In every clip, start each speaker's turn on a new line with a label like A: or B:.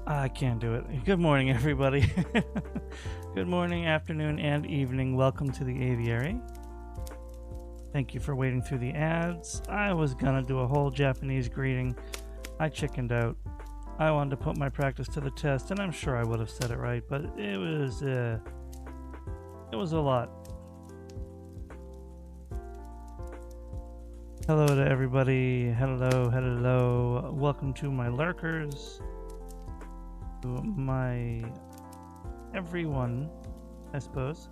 A: I can't do it. Good morning, everybody. Good morning, afternoon, and evening. Welcome to the aviary. Thank you for waiting through the ads. I was gonna do a whole Japanese greeting. I chickened out. I wanted to put my practice to the test, and I'm sure I would have said it right, but it was a lot. Hello to everybody. Hello. Welcome to my lurkers. My everyone, I suppose.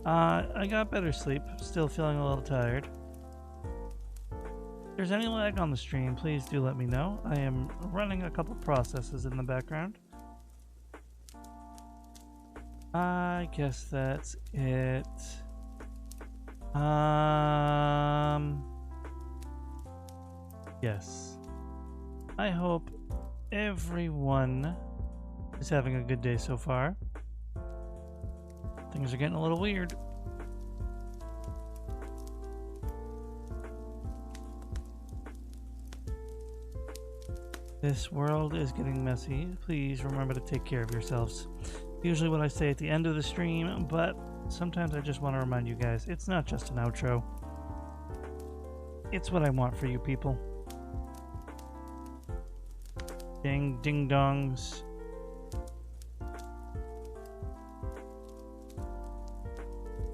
A: I got better sleep, still feeling a little tired. If there's any lag on the stream, please do let me know. I am running a couple processes in the background. I guess that's it. Yes. I hope everyone is having a good day so far. Things are getting a little weird. This world is getting messy. Please remember to take care of yourselves. Usually what I say at the end of the stream, but sometimes I just want to remind you guys, it's not just an outro. It's what I want for you people. Ding dongs.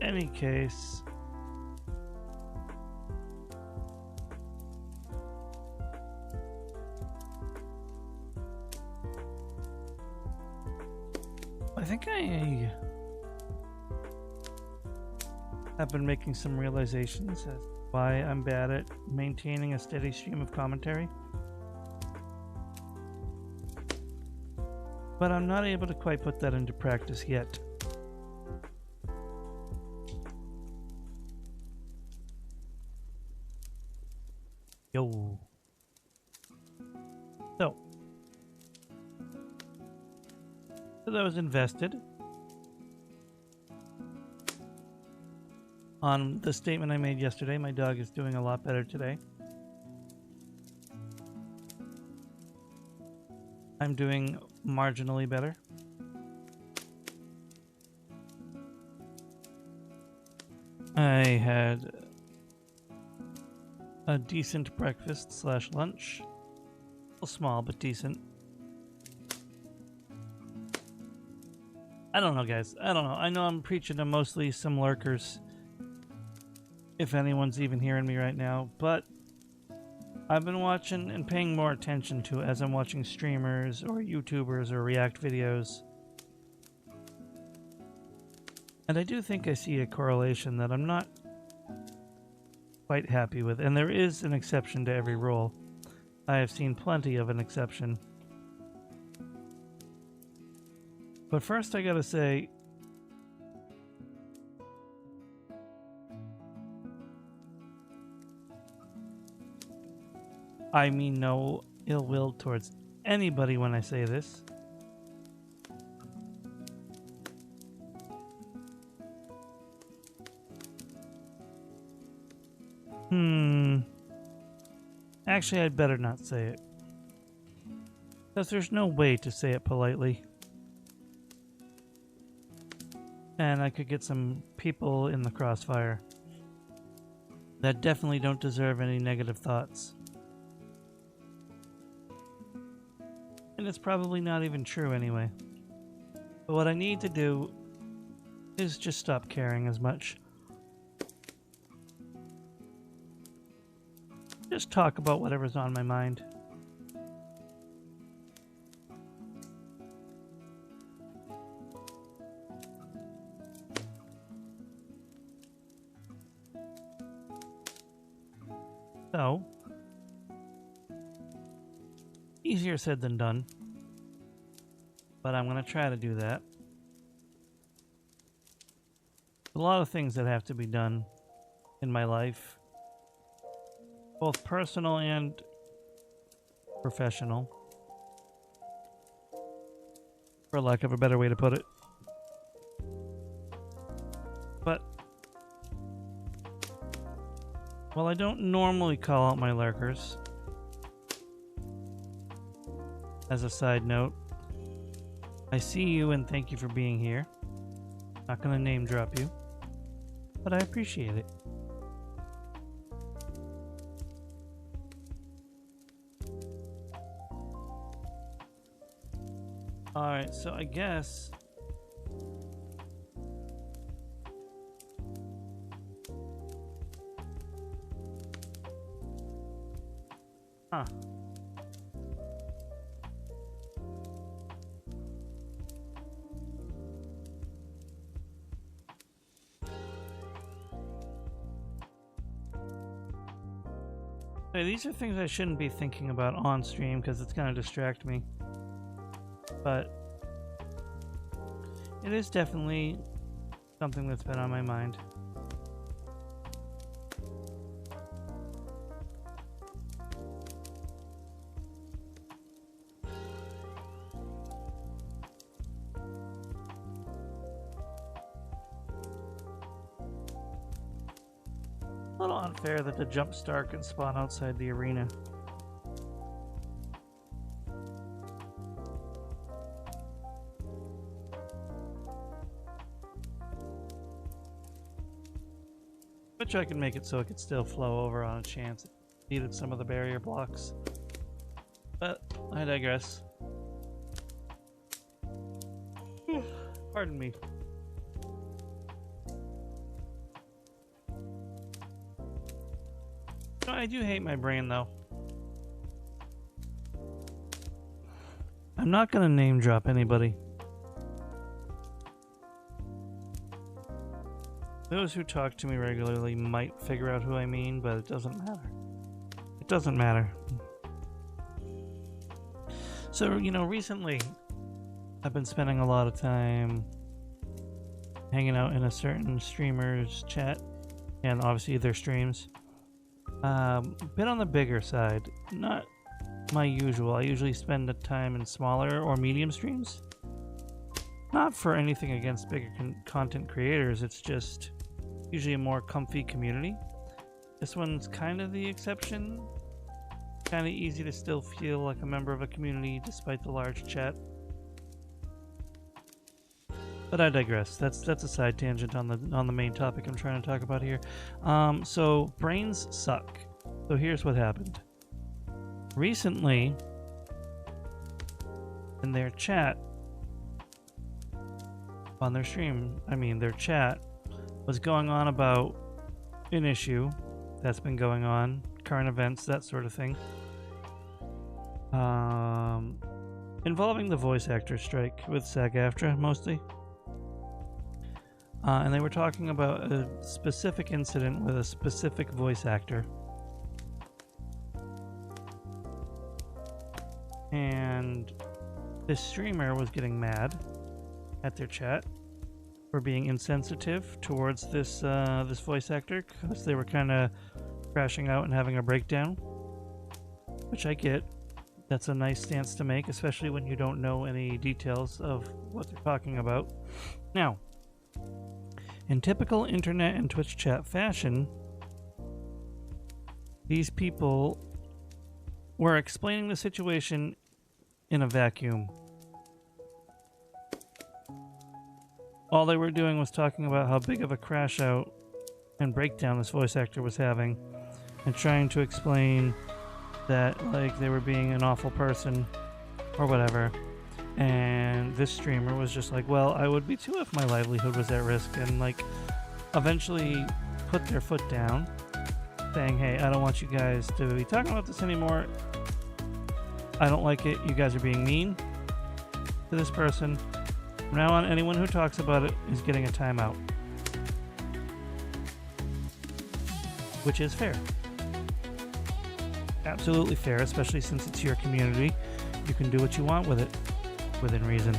A: Any case, I think I have been making some realizations as why I'm bad at maintaining a steady stream of commentary. But I'm not able to quite put that into practice yet. Yo. So I was invested on the statement I made yesterday. My dog is doing a lot better today. I'm doing marginally better. I had a decent breakfast / lunch. A little small, but decent. I don't know, guys. I don't know. I know I'm preaching to mostly some lurkers, if anyone's even hearing me right now, but I've been watching and paying more attention to it as I'm watching streamers or YouTubers or React videos. And I do think I see a correlation that I'm not quite happy with, and there is an exception to every rule. I have seen plenty of an exception. But first I gotta say, I mean no ill will towards anybody when I say this. Actually, I'd better not say it. Because there's no way to say it politely. And I could get some people in the crossfire that definitely don't deserve any negative thoughts. And it's probably not even true anyway. But what I need to do is just stop caring as much. Just talk about whatever's on my mind. So, easier said than done, but I'm going to try to do that. A lot of things that have to be done in my life, both personal and professional, for lack of a better way to put it. But while I don't normally call out my lurkers, as a side note, I see you and thank you for being here. Not gonna name drop you, but I appreciate it. Alright, so I guess... Huh. Hey, these are things I shouldn't be thinking about on stream because it's going to distract me. But it is definitely something that's been on my mind. A little unfair that the jump star can spawn outside the arena. Which I can make it so it could still flow over on a chance it needed some of the barrier blocks. But I digress. Pardon me. No, I do hate my brain though. I'm not gonna name drop anybody. Those who talk to me regularly might figure out who I mean, but it doesn't matter. It doesn't matter. So, you know, recently I've been spending a lot of time hanging out in a certain streamer's chat, and obviously their streams. Bit on the bigger side, not my usual. I usually spend the time in smaller or medium streams. Not for anything against bigger content creators, it's just usually a more comfy community. This one's kind of the exception. Kind of easy to still feel like a member of a community despite the large chat. But I digress. That's a side tangent on the main topic I'm trying to talk about here. So brains suck. So here's what happened. Recently, in their chat on their stream, their chat was going on about an issue that's been going on, current events, that sort of thing, involving the voice actor strike with SAG-AFTRA mostly. And they were talking about a specific incident with a specific voice actor. And this streamer was getting mad at their chat for being insensitive towards this this voice actor because they were kind of crashing out and having a breakdown, which I get. That's a nice stance to make, especially when you don't know any details of what they're talking about. Now, in typical internet and Twitch chat fashion, these people were explaining the situation in a vacuum. All they were doing was talking about how big of a crash out and breakdown this voice actor was having, and trying to explain that like they were being an awful person or whatever. And this streamer was just like, well, I would be too if my livelihood was at risk, and like eventually put their foot down saying, hey, I don't want you guys to be talking about this anymore. I don't like it. You guys are being mean to this person. From now on, anyone who talks about it is getting a timeout. Which is fair. Absolutely fair, especially since it's your community. You can do what you want with it, within reason.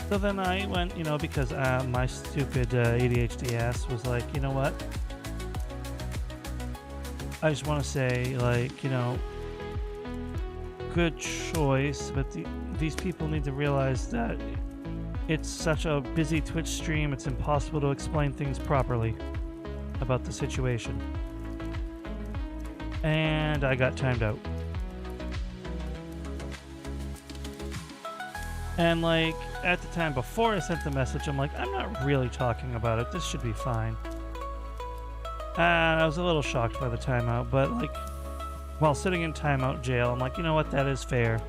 A: So then I went, because my stupid ADHD ass was like, you know what? I just want to say, good choice, but these people need to realize that it's such a busy Twitch stream, it's impossible to explain things properly about the situation. And I got timed out. And like at the time before I sent the message, I'm like, I'm not really talking about it. This should be fine. And I was a little shocked by the timeout, but like while sitting in timeout jail, I'm like, you know what, that is fair.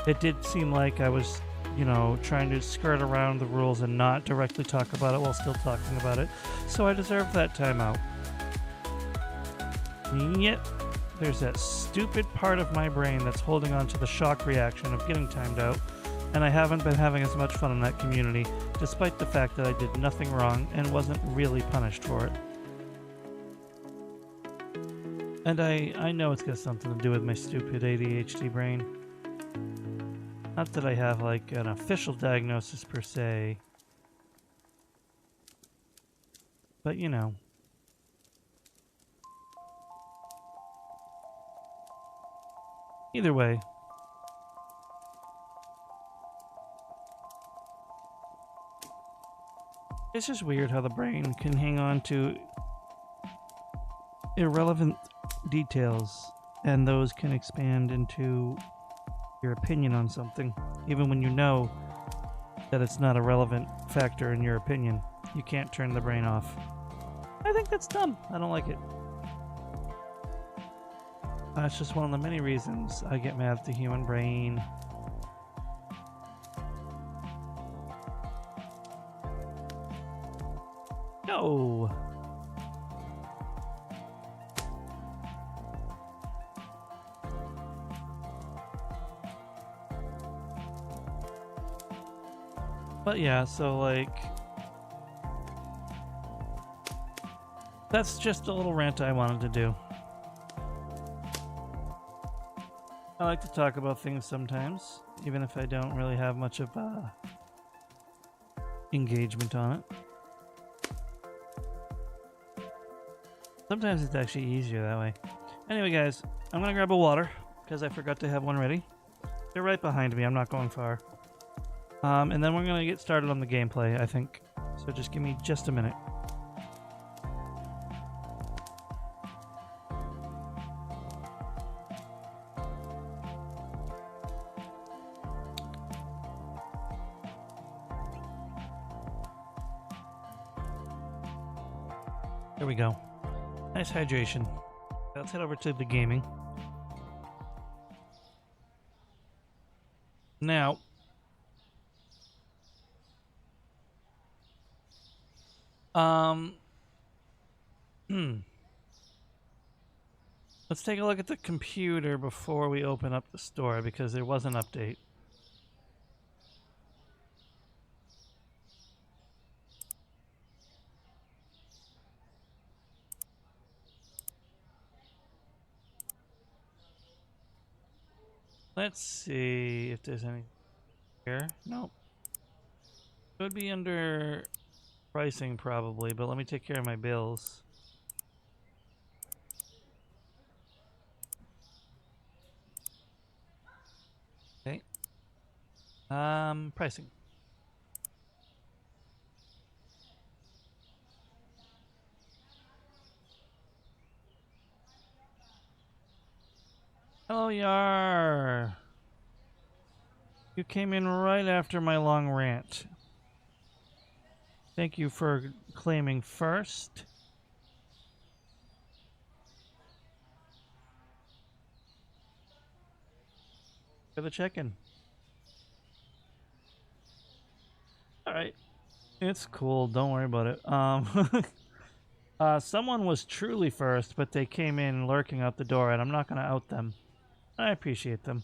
A: It did seem like I was, you know, trying to skirt around the rules and not directly talk about it while still talking about it. So I deserve that timeout. And yet, there's that stupid part of my brain that's holding on to the shock reaction of getting timed out, and I haven't been having as much fun in that community, despite the fact that I did nothing wrong and wasn't really punished for it. And I know it's got something to do with my stupid ADHD brain. Not that I have like an official diagnosis per se, but you know. Either way. It's just weird how the brain can hang on to irrelevant details, and those can expand into your opinion on something, even when you know that it's not a relevant factor in your opinion. You can't turn the brain off. I think that's dumb. I don't like it. That's just one of the many reasons I get mad at the human brain. No. But yeah, so like that's just a little rant I wanted to do. I like to talk about things sometimes, even if I don't really have much of engagement on it. Sometimes it's actually easier that way. Anyway, guys, I'm gonna grab a water because I forgot to have one ready. They're right behind me. I'm not going far. And then we're gonna get started on the gameplay, I think. So just give me just a minute. There we go. Nice hydration. Let's head over to the gaming. Now, let's take a look at the computer before we open up the store because there was an update. Let's see if there's any here. Nope. It would be under pricing probably, but let me take care of my bills. Okay. Pricing. Hello, Yar. You came in right after my long rant. Thank you for claiming first. For the check-in. Alright. It's cool. Don't worry about it. Someone was truly first, but they came in lurking out the door, and I'm not going to out them. I appreciate them.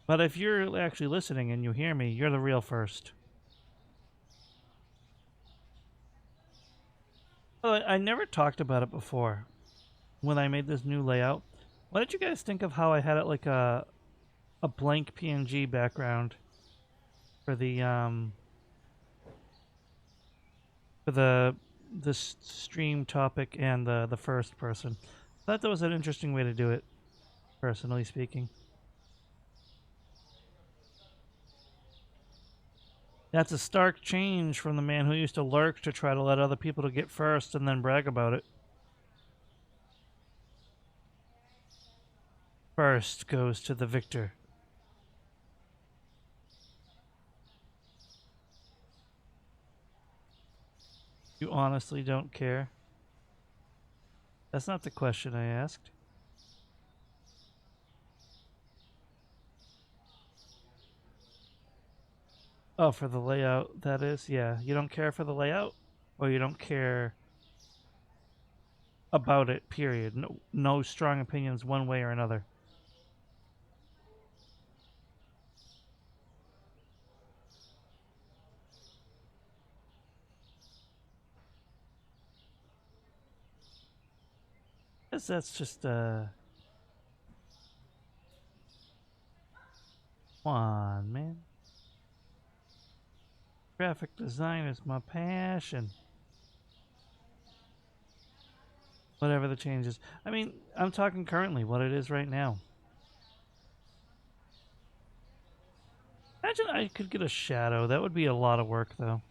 A: But if you're actually listening and you hear me, you're the real first. Well, I never talked about it before when I made this new layout. What did you guys think of how I had it like a blank PNG background for the stream topic and the first person? I thought that was an interesting way to do it, personally speaking. That's a stark change from the man who used to lurk to try to let other people to get first and then brag about it. First goes to the victor. You honestly don't care? That's not the question I asked. Oh, for the layout, that is? Yeah. You don't care for the layout? Or you don't care about it, period? No strong opinions one way or another. Guess that's just, come on, man. Graphic design is my passion. Whatever the changes. I mean, I'm talking currently, what it is right now. Imagine I could get a shadow. That would be a lot of work, though.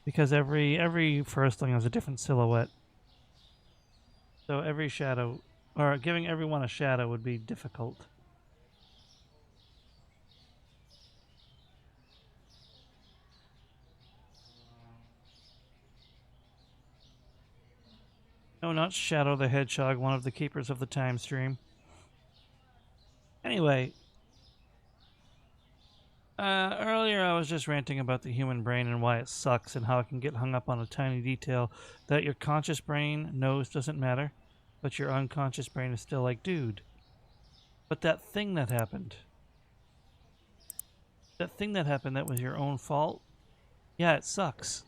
A: Because every firstling has a different silhouette. So every shadow, or giving everyone a shadow would be difficult. No, not Shadow the Hedgehog, one of the keepers of the time stream. Anyway, earlier I was just ranting about the human brain and why it sucks and how it can get hung up on a tiny detail that your conscious brain knows doesn't matter, but your unconscious brain is still like, dude. But that thing that happened that was your own fault, yeah, it sucks.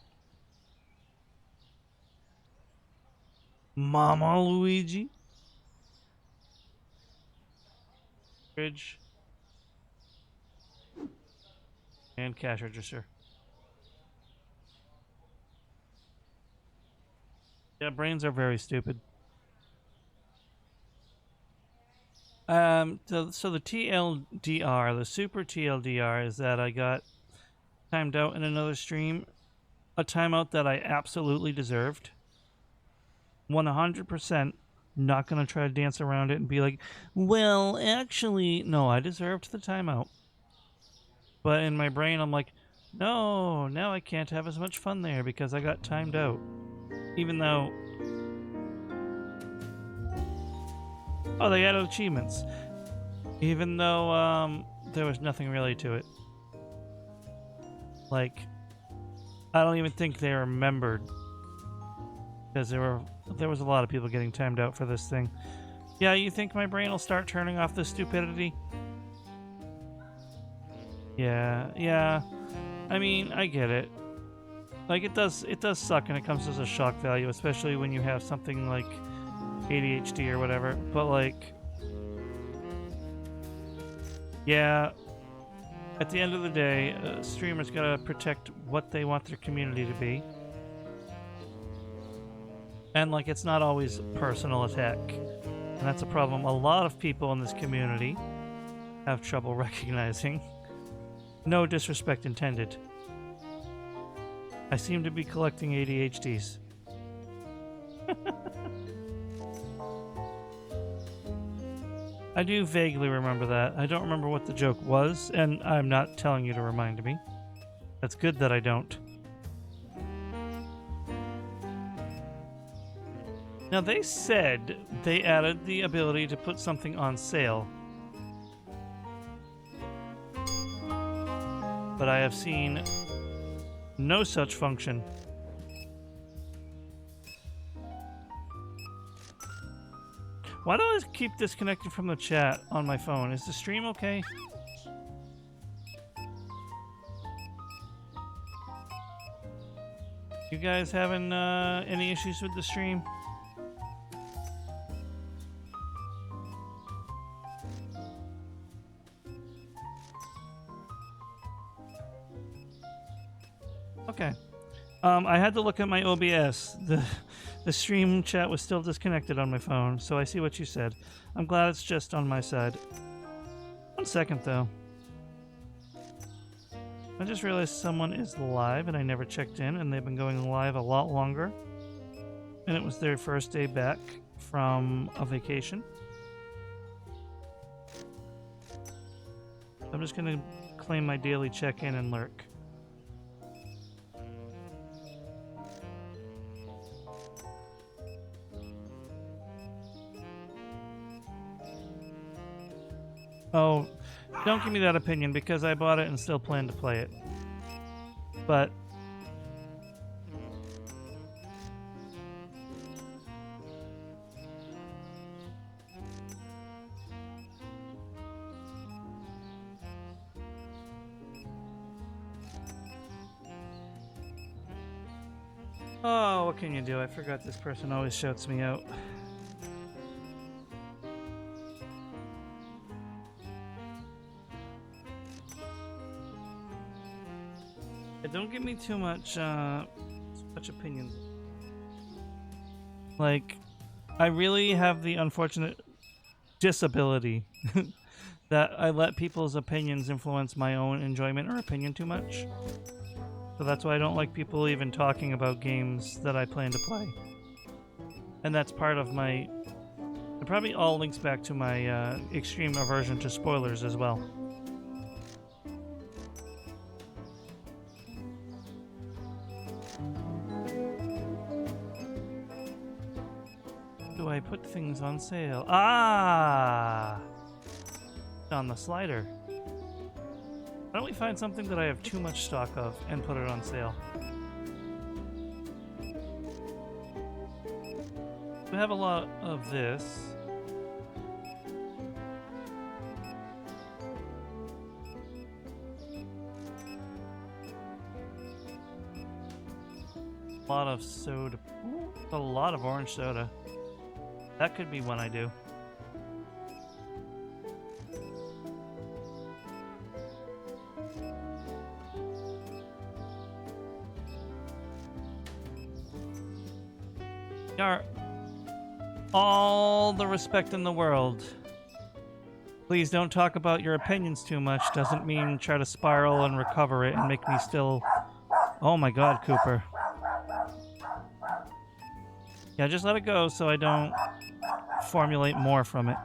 A: Mama Luigi. Bridge. And cash register. Yeah, brains are very stupid. So the TLDR, the super TLDR, is that I got timed out in another stream, a timeout that I absolutely deserved. 100%. Not gonna try to dance around it and be like, well, actually, no, I deserved the timeout. But in my brain, I'm like, no, now I can't have as much fun there because I got timed out. Even though, oh, they added achievements. Even though there was nothing really to it. Like, I don't even think they remembered because there was a lot of people getting timed out for this thing. Yeah, you think my brain will start turning off this stupidity? Yeah. I mean, I get it. Like it does suck and it comes as a shock value, especially when you have something like ADHD or whatever. But like, yeah, at the end of the day, streamers gotta protect what they want their community to be. And like, it's not always personal attack. And that's a problem a lot of people in this community have trouble recognizing. No disrespect intended. I seem to be collecting ADHDs. I do vaguely remember that. I don't remember what the joke was, and I'm not telling you to remind me. That's good that I don't. Now, they said they added the ability to put something on sale. But I have seen no such function. Why do I keep disconnecting from the chat on my phone? Is the stream okay? You guys having any issues with the stream? Okay. I had to look at my OBS. The stream chat was still disconnected on my phone, so I see what you said. I'm glad it's just on my side. 1 second, though. I just realized someone is live, and I never checked in, and they've been going live a lot longer. And it was their first day back from a vacation. I'm just going to claim my daily check-in and lurk. Oh, don't give me that opinion because I bought it and still plan to play it. But oh, what can you do? I forgot this person always shouts me out. Don't give me too much opinions. Like, I really have the unfortunate disability that I let people's opinions influence my own enjoyment or opinion too much. So that's why I don't like people even talking about games that I plan to play. And that's part of my... It probably all links back to my extreme aversion to spoilers as well. Do I put things on sale? Ah! On the slider. Why don't we find something that I have too much stock of and put it on sale? We have a lot of this. A lot of soda. Ooh, a lot of orange soda. That could be one I do. Yar. All the respect in the world. Please don't talk about your opinions too much. Doesn't mean try to spiral and recover it and make me still... Oh my god, Cooper. Yeah, just let it go so I don't formulate more from it.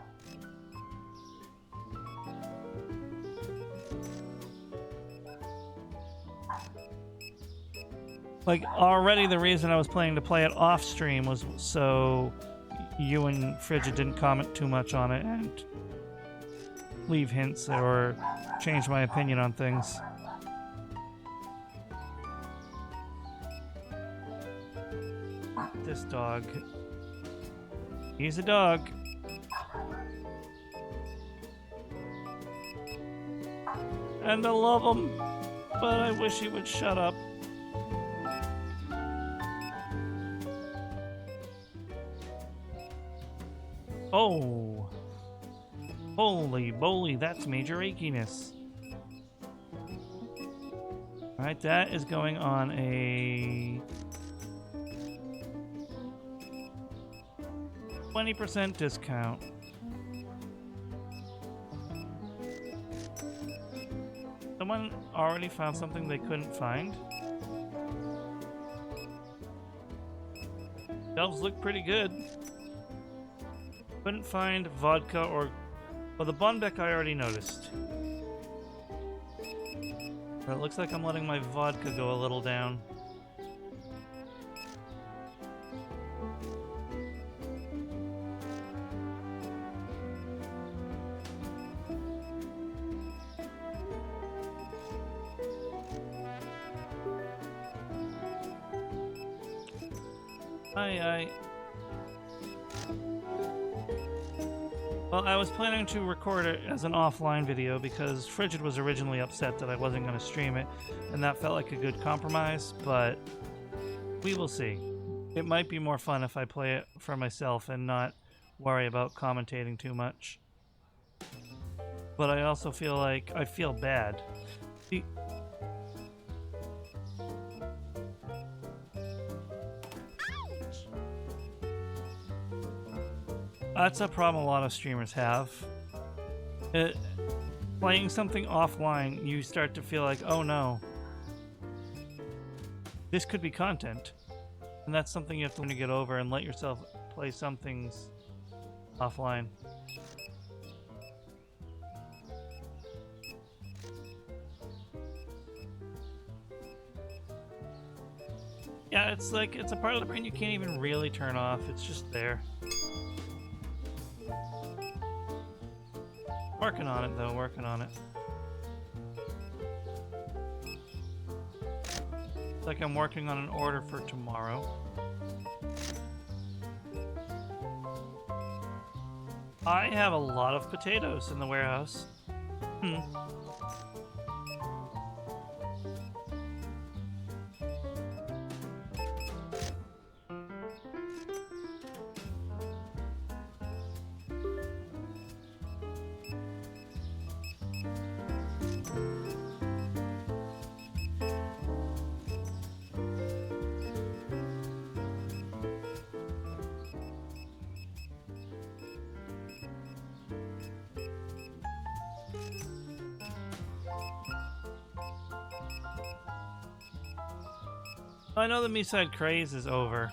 A: Like, already the reason I was planning to play it off stream was so you and Frigid didn't comment too much on it and leave hints or change my opinion on things. This dog. He's a dog. And I love him, but I wish he would shut up. Oh. Holy moly, that's major achiness. Alright, that is going on a 20% discount. Someone already found something they couldn't find. Shelves look pretty good. Couldn't find vodka or... Well, the Bonbeck I already noticed. But it looks like I'm letting my vodka go a little down. Well, I was planning to record it as an offline video because Frigid was originally upset that I wasn't going to stream it, and that felt like a good compromise, but we will see. It might be more fun if I play it for myself and not worry about commentating too much. But I also feel like I feel bad. That's a problem a lot of streamers have. Playing something offline, you start to feel like, oh no, this could be content. And that's something you have to learn to get over and let yourself play some things offline. Yeah, it's like, it's a part of the brain you can't even really turn off. It's just there. Working on it, though. Working on it. It's like I'm working on an order for tomorrow. I have a lot of potatoes in the warehouse. I know the Me-Side craze is over,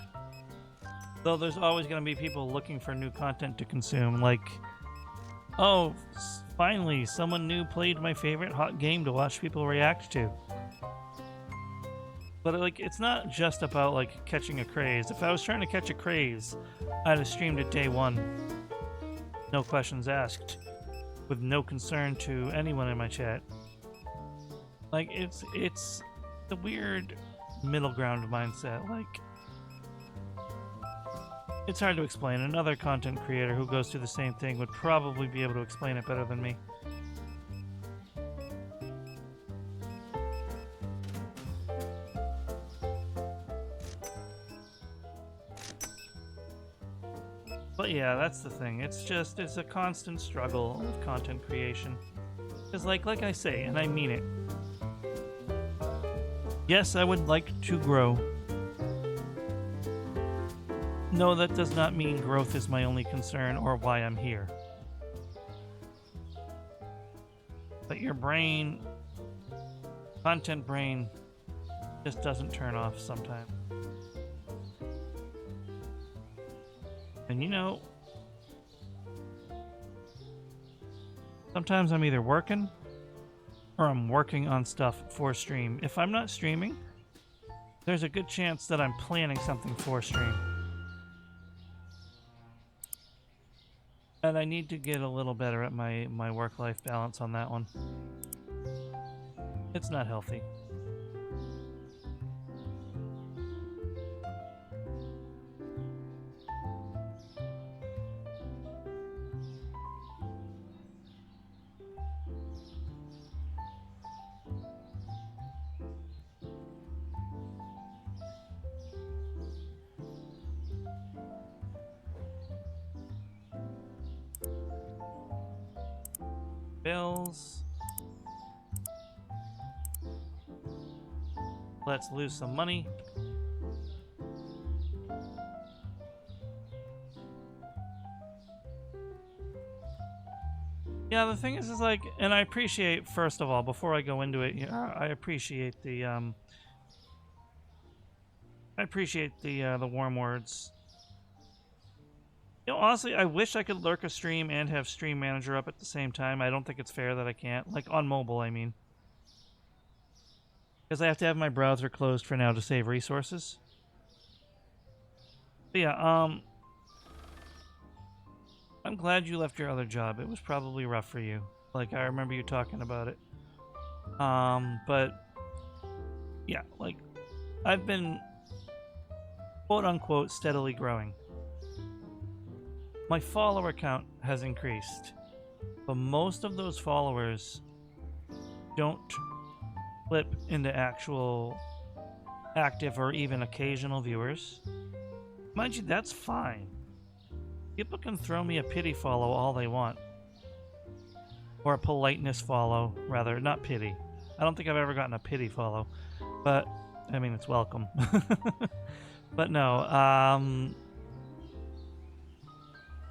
A: though there's always going to be people looking for new content to consume, like, oh, finally, someone new played my favorite hot game to watch people react to. But, like, it's not just about, like, catching a craze. If I was trying to catch a craze, I'd have streamed it day one. No questions asked, with no concern to anyone in my chat. Like, it's the weird middle ground mindset. Like, it's hard to explain. Another content creator who goes through the same thing would probably be able to explain it better than me. But yeah, that's the thing. It's a constant struggle of content creation. Because like I say, and I mean it, yes, I would like to grow. No, that does not mean growth is my only concern or why I'm here. But your brain, content brain, just doesn't turn off sometimes. And you know, sometimes I'm either working or I'm working on stuff for stream. If I'm not streaming, there's a good chance that I'm planning something for stream. And I need to get a little better at my work-life balance on that one. It's not healthy. Bills. Let's lose some money. Yeah, the thing is like, and I appreciate, first of all, before I go into it, I appreciate the warm words. You know, honestly, I wish I could lurk a stream and have Stream Manager up at the same time. I don't think it's fair that I can't. Like, on mobile, I mean. Because I have to have my browser closed for now to save resources. But yeah, I'm glad you left your other job. It was probably rough for you. Like, I remember you talking about it. But, yeah, like, I've been, quote-unquote, steadily growing. My follower count has increased, but most of those followers don't flip into actual active or even occasional viewers. Mind you, that's fine. People can throw me a pity follow all they want. Or a politeness follow, rather, not pity. I don't think I've ever gotten a pity follow, but, I mean, it's welcome. But no,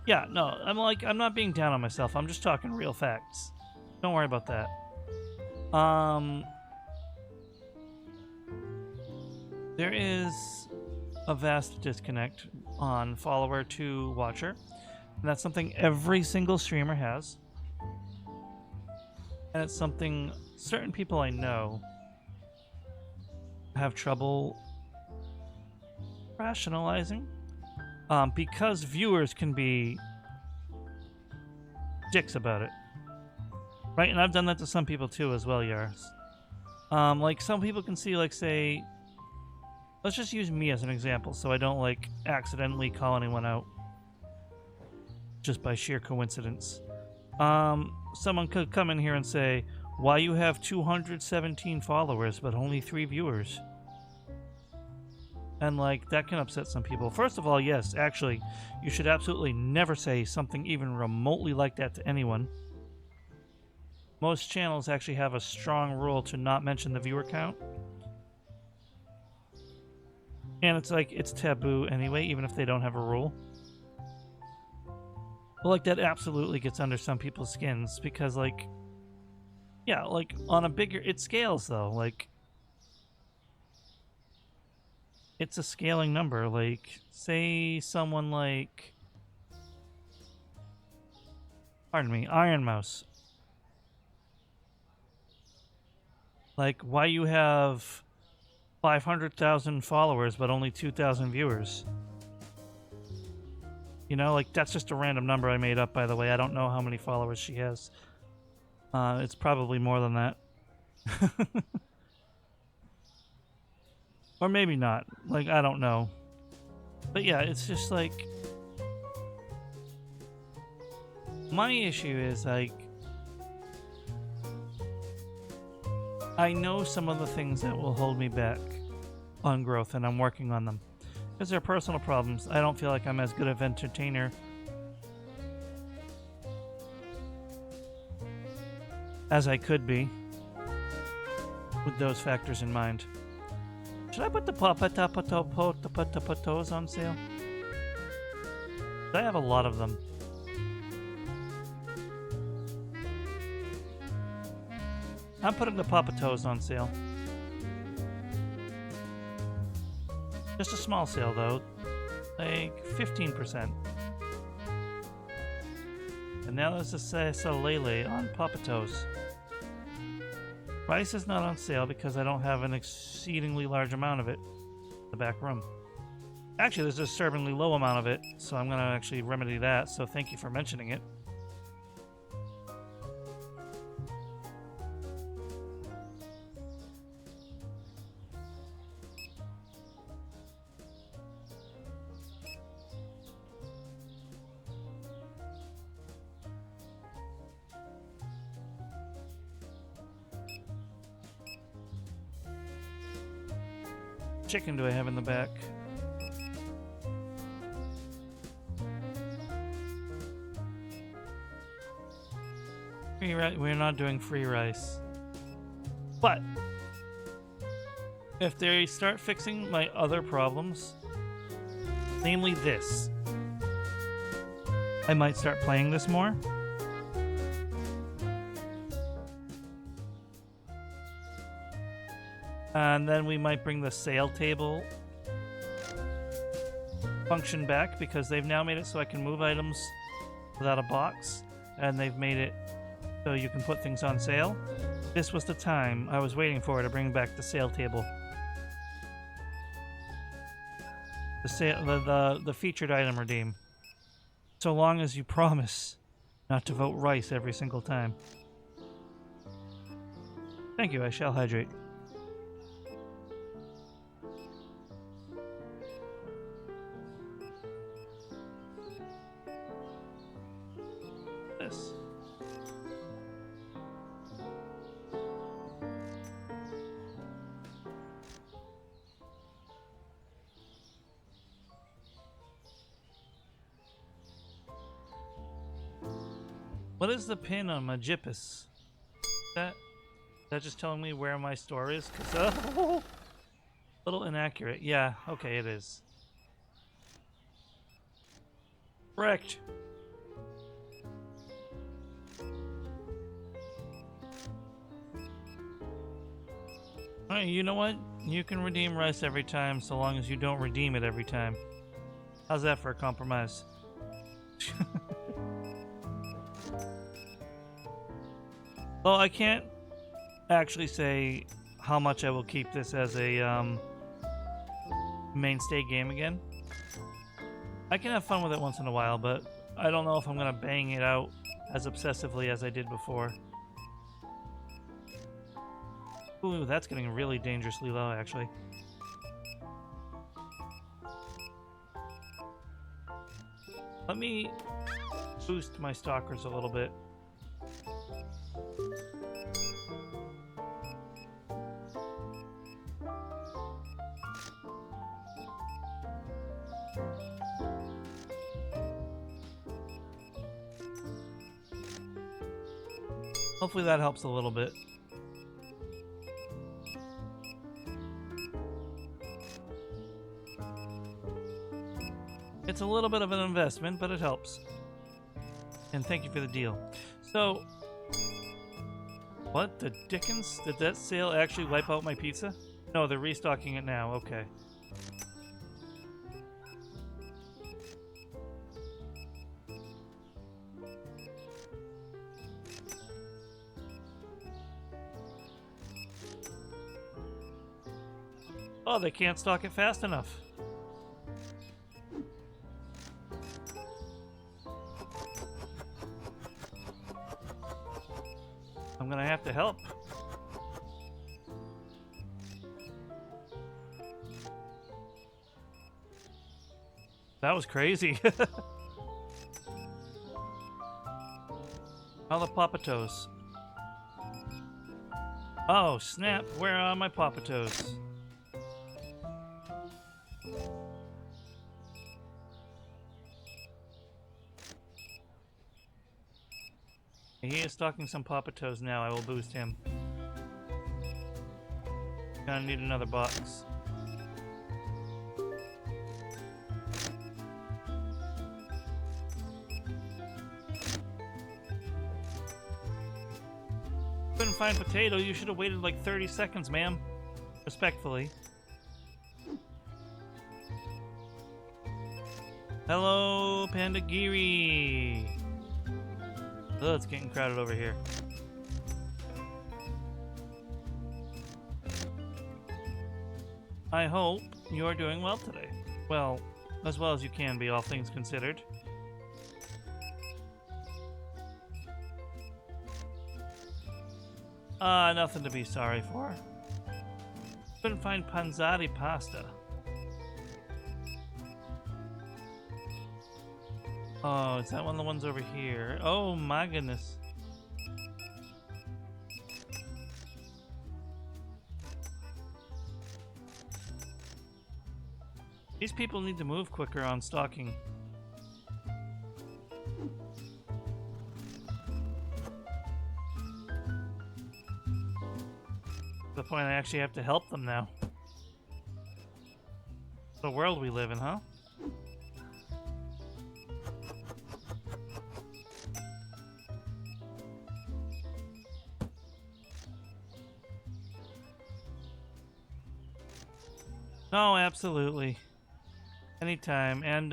A: yeah, no, I'm not being down on myself. I'm just talking real facts. Don't worry about that. There is a vast disconnect on follower to watcher. And that's something every single streamer has. And it's something certain people I know have trouble rationalizing. Because viewers can be dicks about it. Right, and I've done that to some people too as well, Yars. Like some people can see, like, say, let's just use me as an example so I don't, like, accidentally call anyone out just by sheer coincidence. Someone could come in here and say, why you have 217 followers but only 3 viewers? And, like, that can upset some people. First of all, yes, actually, you should absolutely never say something even remotely like that to anyone. Most channels actually have a strong rule to not mention the viewer count. And it's like, it's taboo anyway, even if they don't have a rule. But, like, that absolutely gets under some people's skins because, like, yeah, like, on a bigger... It scales, though. Like, it's a scaling number. Like, say someone like... Pardon me, Iron Mouse. Like, why you have 500,000 followers but only 2,000 viewers? You know, like, that's just a random number I made up, by the way. I don't know how many followers she has. It's probably more than that. Or maybe not. Like, I don't know. But yeah, it's just like... My issue is, like... I know some of the things that will hold me back on growth, and I'm working on them. Because they're personal problems. I don't feel like I'm as good of an entertainer as I could be with those factors in mind. Should I put the potatoes on sale? I have a lot of them. I'm putting the Papatoes on sale. Just a small sale, though. Like 15%. And now there's a Salele on Papatoes. Rice is not on sale because I don't have an exceedingly large amount of it in the back room. Actually, there's a disturbingly low amount of it, so I'm going to actually remedy that, so thank you for mentioning it. Chicken do I have in the back? We're not doing free rice. But if they start fixing my other problems, namely this, I might start playing this more. And then we might bring the sale table function back because they've now made it so I can move items without a box, and they've made it so you can put things on sale. This was the time I was waiting for to bring back the sale table. The featured item redeem. So long as you promise not to vote rice every single time. Thank you, I shall hydrate. This. What is the pin on Magipus? Is that just telling me where my store is? 'Cause, a little inaccurate. Yeah, okay, it is. Correct. Alright, you know what? You can redeem rice every time so long as you don't redeem it every time. How's that for a compromise? Well, I can't actually say how much I will keep this as a mainstay game again. I can have fun with it once in a while, but I don't know if I'm going to bang it out as obsessively as I did before. Ooh, that's getting really dangerously low, actually. Let me boost my stalkers a little bit. Hopefully that helps a little bit. It's a little bit of an investment, but it helps. And thank you for the deal. So, what the dickens? Did that sale actually wipe out my pizza? No, they're restocking it now. Okay. Oh, they can't stock it fast enough. I'm gonna have to help. That was crazy. All the Papatos. Oh, snap. Where are my Papatos? He is stocking some Papatos now. I will boost him. Gonna need another box. Couldn't find potato. You should have waited like 30 seconds, ma'am. Respectfully. Hello, Pandagiri. Oh, it's getting crowded over here. I hope you are doing well today. Well as you can be, all things considered. Nothing to be sorry for. Couldn't find panzati pasta. Oh, is that one of the ones over here? Oh my goodness. These people need to move quicker on stocking. To the point I actually have to help them now. The world we live in, huh? No, absolutely. Anytime. And,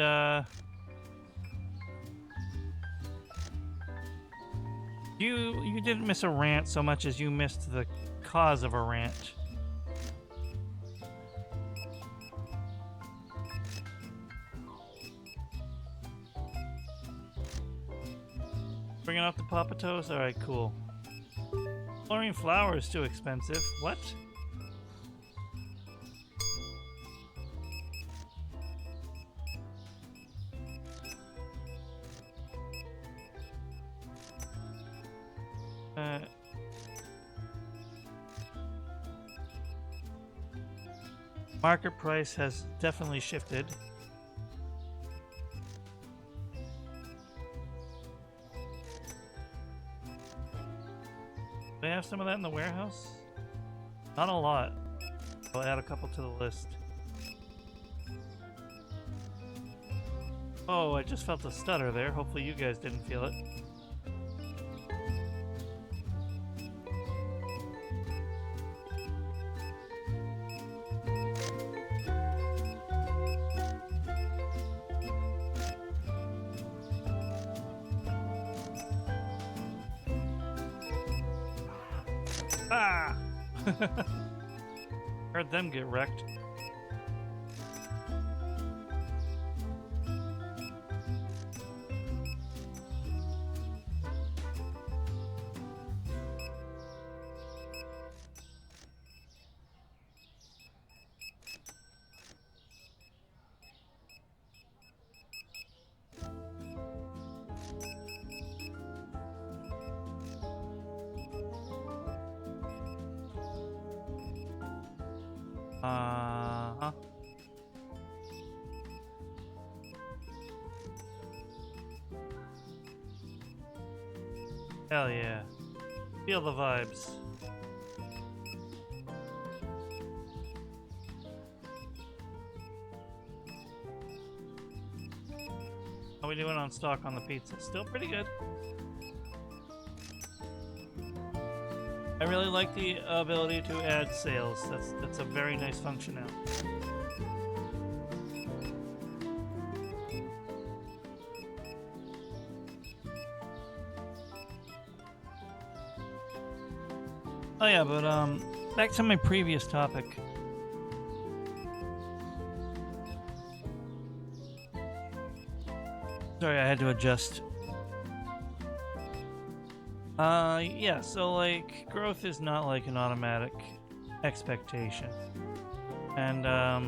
A: You didn't miss a rant so much as you missed the cause of a rant. Bringing out the Papatos? Alright, cool. Chlorine flour is too expensive. What? Market price has definitely shifted. Do they have some of that in the warehouse? Not a lot. I'll add a couple to the list. Oh, I just felt a stutter there. Hopefully you guys didn't feel it. Ah! Heard them get wrecked. Uh-huh. Hell yeah. Feel the vibes. How we doing on stock on the pizza? Still pretty good. I really like the ability to add sales. That's a very nice function now. Oh yeah, but back to my previous topic. Sorry, I had to adjust. Yeah, so like growth is not like an automatic expectation. And I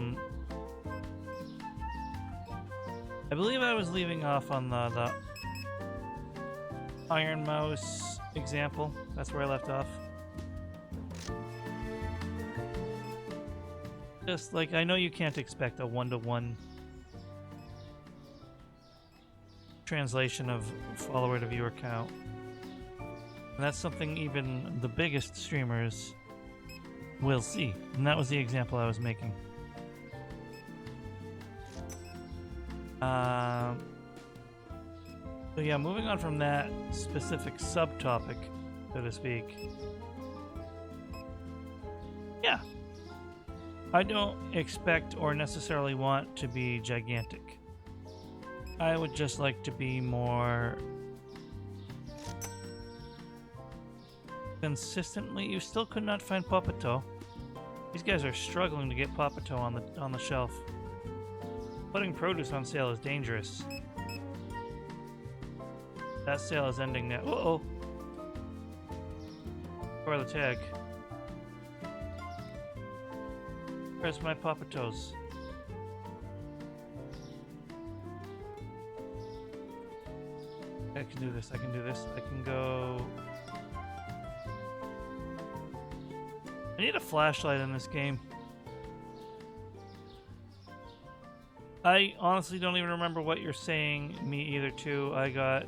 A: believe I was leaving off on the Iron Mouse example. That's where I left off. Just like, I know you can't expect a one-to-one translation of follower to viewer count. And that's something even the biggest streamers will see. And that was the example I was making. So yeah, moving on from that specific subtopic, so to speak. Yeah. I don't expect or necessarily want to be gigantic. I would just like to be more consistently. You still could not find Papato. These guys are struggling to get Papato on the shelf. Putting produce on sale is dangerous. That sale is ending now. Uh-oh. Or the tag. Where's my Papatos? I can do this. I can do this. I can go. I need a flashlight in this game. I honestly don't even remember what you're saying. Me either. Too. I got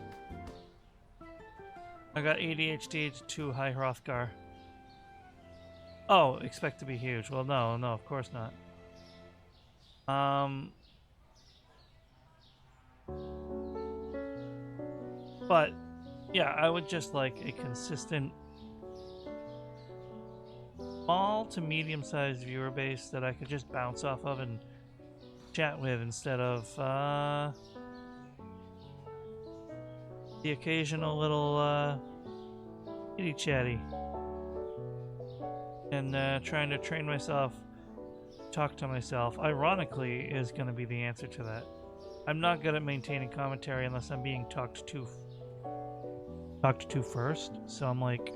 A: ADHD to high Hrothgar. Oh, expect to be huge. Well, no, of course not. But yeah, I would just like a consistent small to medium-sized viewer base that I could just bounce off of and chat with instead of the occasional little kitty chatty. And trying to train myself, talk to myself, ironically, is going to be the answer to that. I'm not good at maintaining commentary unless I'm being talked to first. So I'm like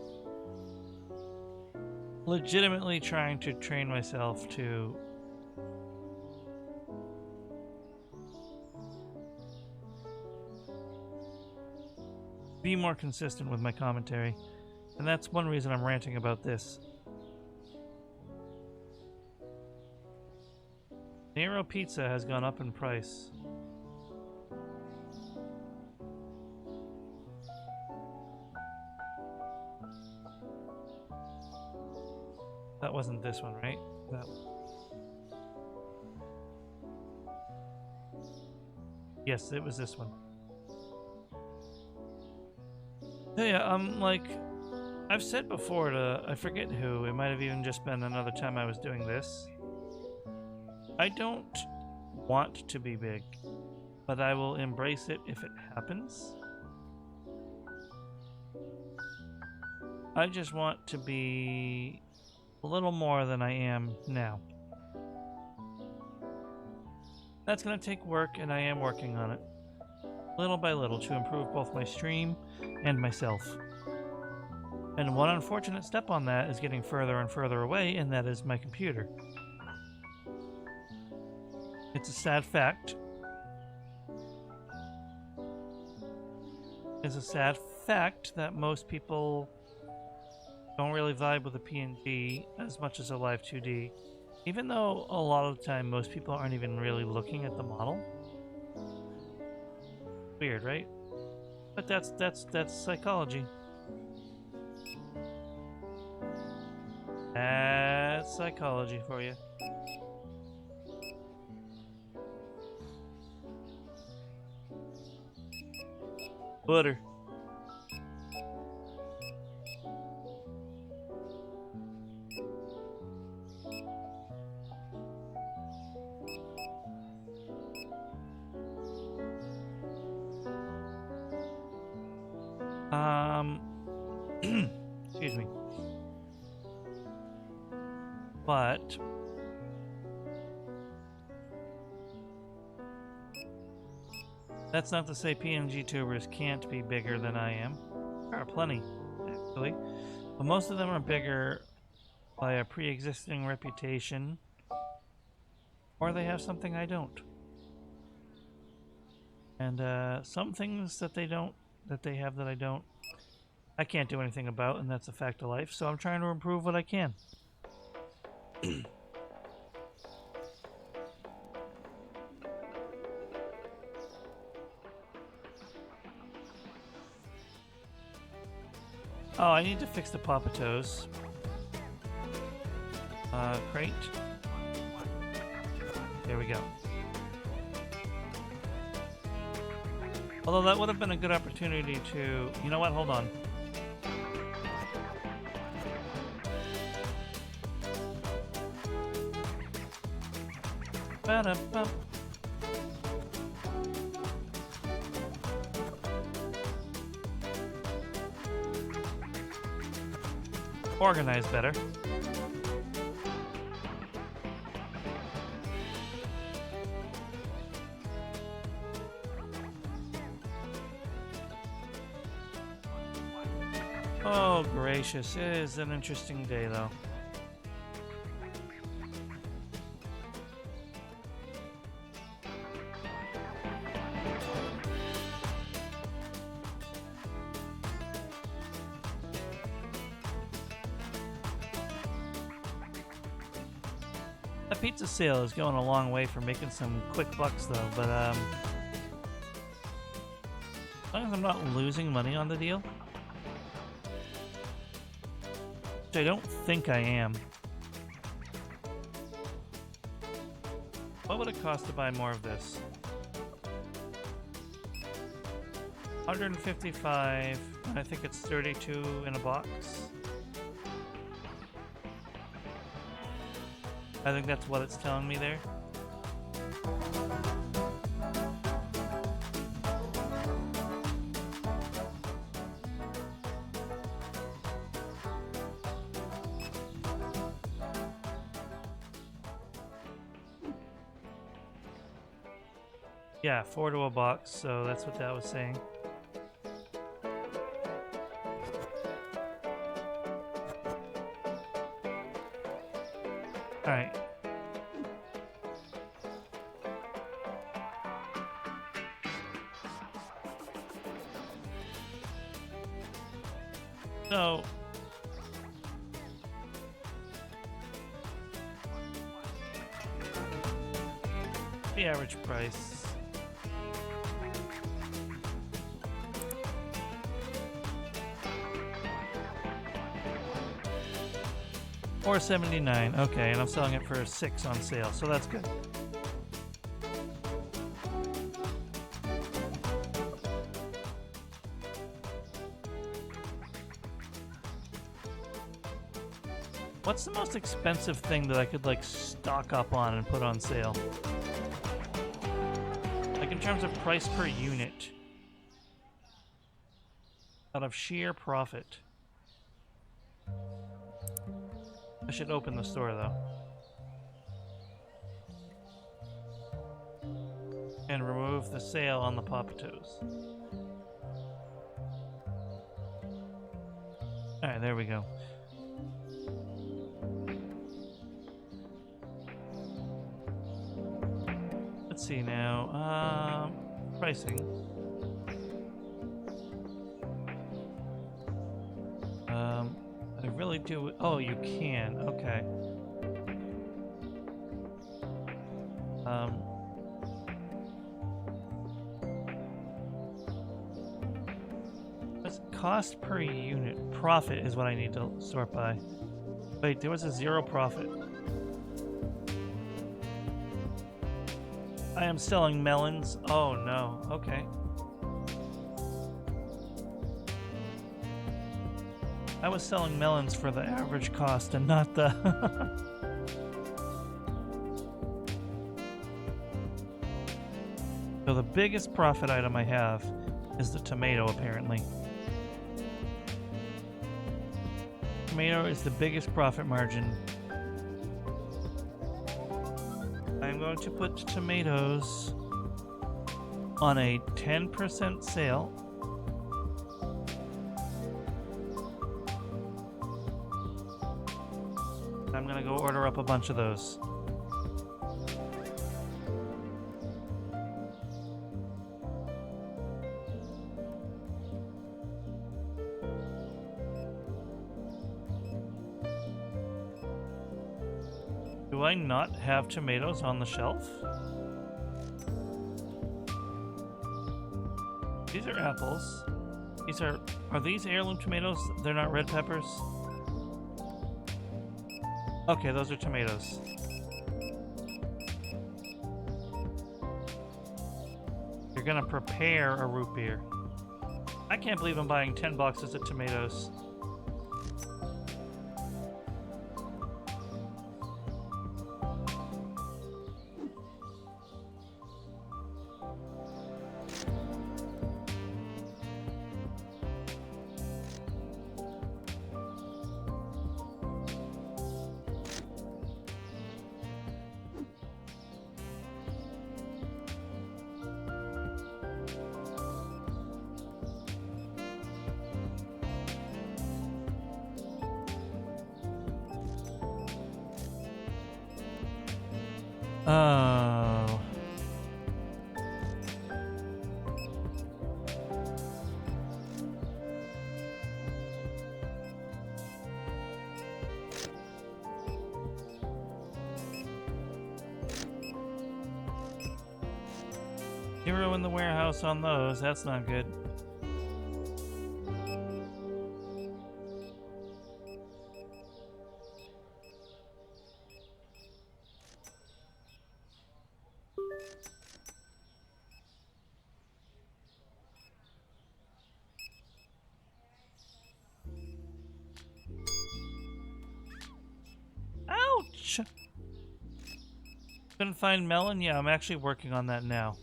A: legitimately trying to train myself to be more consistent with my commentary. And that's one reason I'm ranting about this. Nero Pizza has gone up in price. That wasn't this one, right? That... Yes, it was this one. Yeah, like I've said before to, I forget who, it might have even just been another time I was doing this. I don't want to be big, but I will embrace it if it happens. I just want to be a little more than I am now. That's going to take work, and I am working on it, little by little, to improve both my stream and myself. And one unfortunate step on that is getting further and further away, and that is my computer. It's a sad fact. It's a sad fact that most people don't really vibe with a PNG as much as a live 2D. Even though a lot of the time most people aren't even really looking at the model. Weird, right? But that's psychology. That's psychology for you. Butter. Excuse me. But that's not to say PNG tubers can't be bigger than I am. There are plenty, actually. But most of them are bigger by a pre-existing reputation, or they have something I don't. And some things that they have that I don't, I can't do anything about, and that's a fact of life. So I'm trying to improve what I can. Oh, I need to fix the Papatoes. Crate. There we go. Although that would have been a good opportunity to... You know what? Hold on. Ba-da-bum. Organize better. Oh, gracious. It is an interesting day, though. That pizza sale is going a long way for making some quick bucks, though, but, as long as I'm not losing money on the deal. Which I don't think I am. What would it cost to buy more of this? 155, and I think it's 32 in a box. I think that's what it's telling me there. Yeah, 4 to a box, so that's what that was saying. Alright. So... the average price... $4.79. Okay, and I'm selling it for $6 on sale, so that's good. What's the most expensive thing that I could like stock up on and put on sale? Like in terms of price per unit. Out of sheer profit. I should open the store though. And remove the sale on the Papatoes. Alright, there we go. Let's see now. Pricing. I really do. Oh, you can. Okay. What's cost per unit? Profit is what I need to sort by. Wait, there was a 0 profit. I am selling melons. Oh no, okay. I was selling melons for the average cost and not the... So the biggest profit item I have is the tomato, apparently. Tomato is the biggest profit margin. I'm going to put tomatoes on a 10% sale. I'm gonna go order up a bunch of those. Do I not have tomatoes on the shelf? These are apples. Are these heirloom tomatoes? They're not red peppers? Okay, those are tomatoes. You're gonna prepare a root beer. I can't believe I'm buying 10 boxes of tomatoes. Oh. Zero in the warehouse on those. That's not good. Ouch! Couldn't find melon? Yeah, I'm actually working on that now.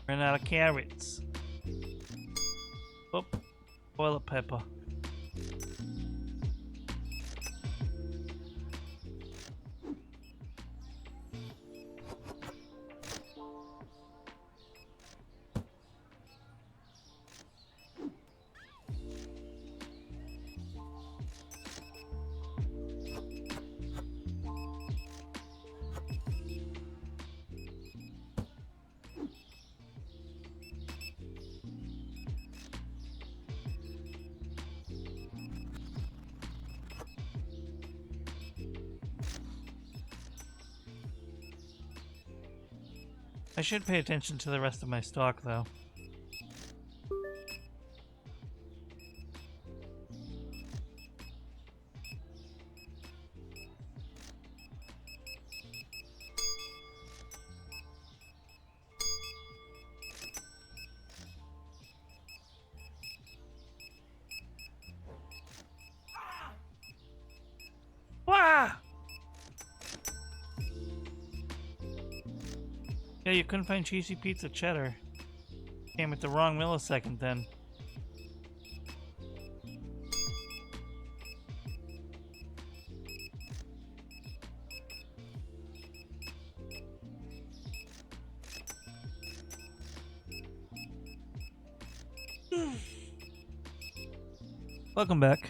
A: Ran out of carrots. Oh, toilet paper. I should pay attention to the rest of my stock, though. Wah! Yeah, you couldn't find cheesy pizza cheddar. Came at the wrong millisecond then. Welcome back.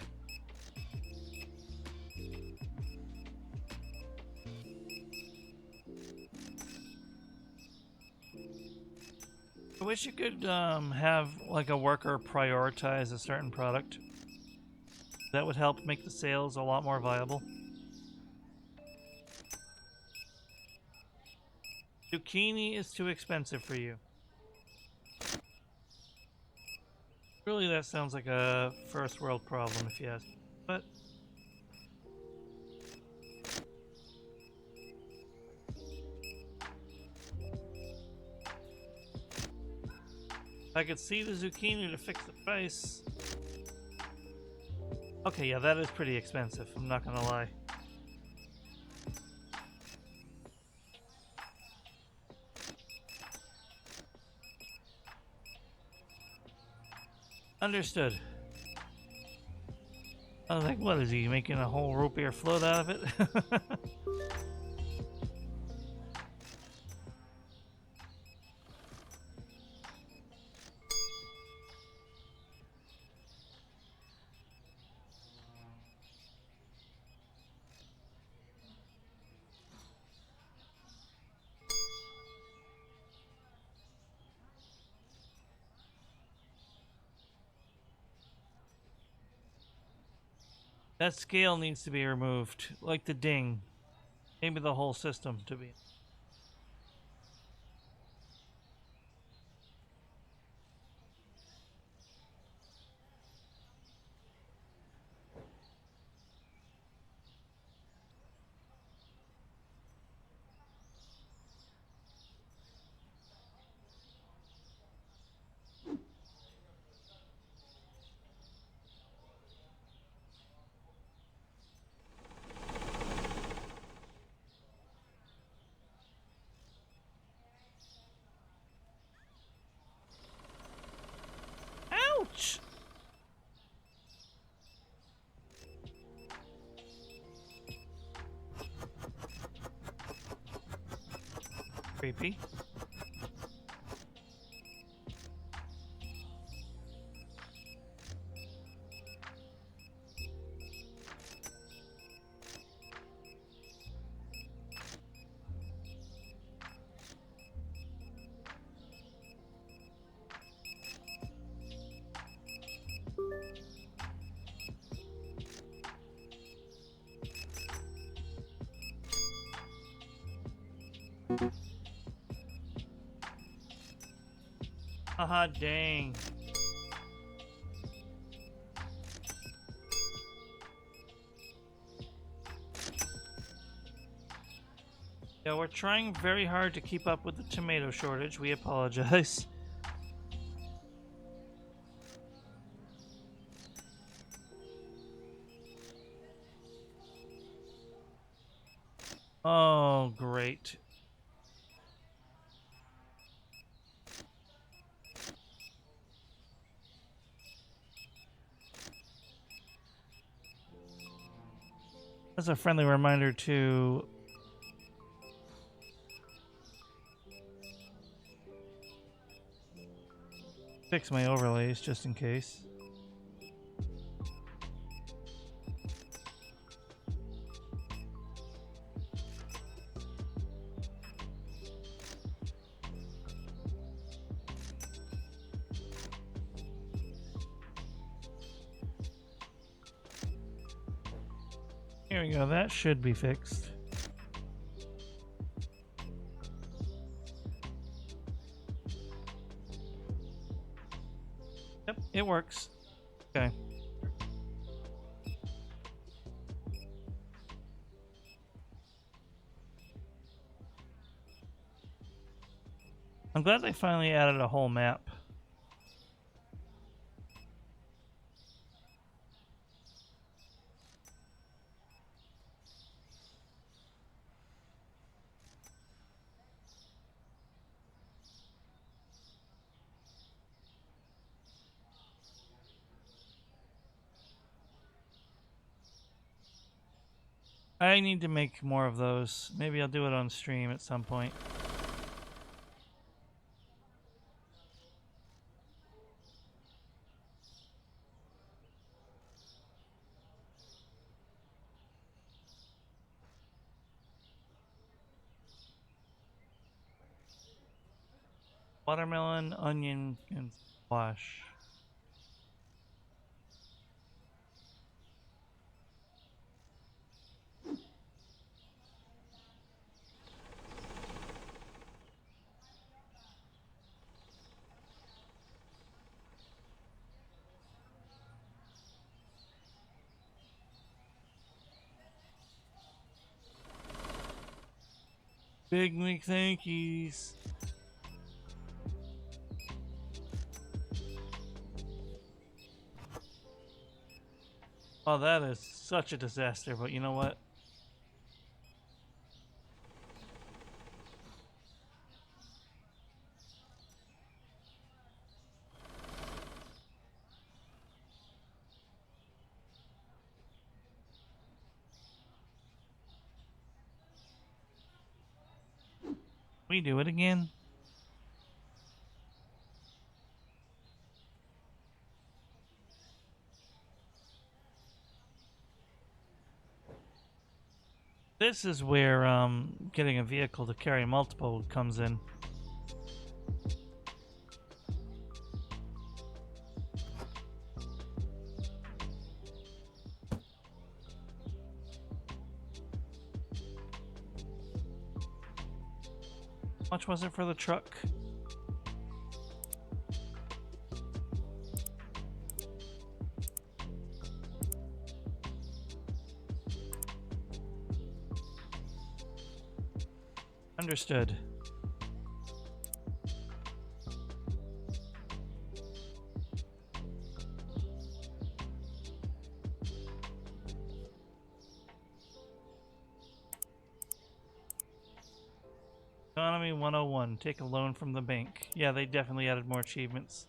A: I wish you could have like a worker prioritize a certain product. That would help make the sales a lot more viable. Zucchini is too expensive for you. Really, that sounds like a first world problem if you ask. But I could see the zucchini to fix the price. Okay, yeah, that is pretty expensive. I'm not gonna lie. Understood. I was like, what is he making a whole root beer float out of it? That scale needs to be removed, like the ding. Maybe the whole system to be. Ouch! Creepy. Haha, dang. Yeah, we're trying very hard to keep up with the tomato shortage. We apologize. Oh, great. That's a friendly reminder to fix my overlays just in case. Here we go, that should be fixed. Yep, it works. Okay. I'm glad they finally added a whole map. I need to make more of those. Maybe I'll do it on stream at some point. Watermelon, onion, and squash. Big McThankies. Oh, that is such a disaster, but you know what? We do it again. This is where getting a vehicle to carry multiple comes in. How much was it for the truck? Understood. Economy 101. Take a loan from the bank. Yeah, they definitely added more achievements.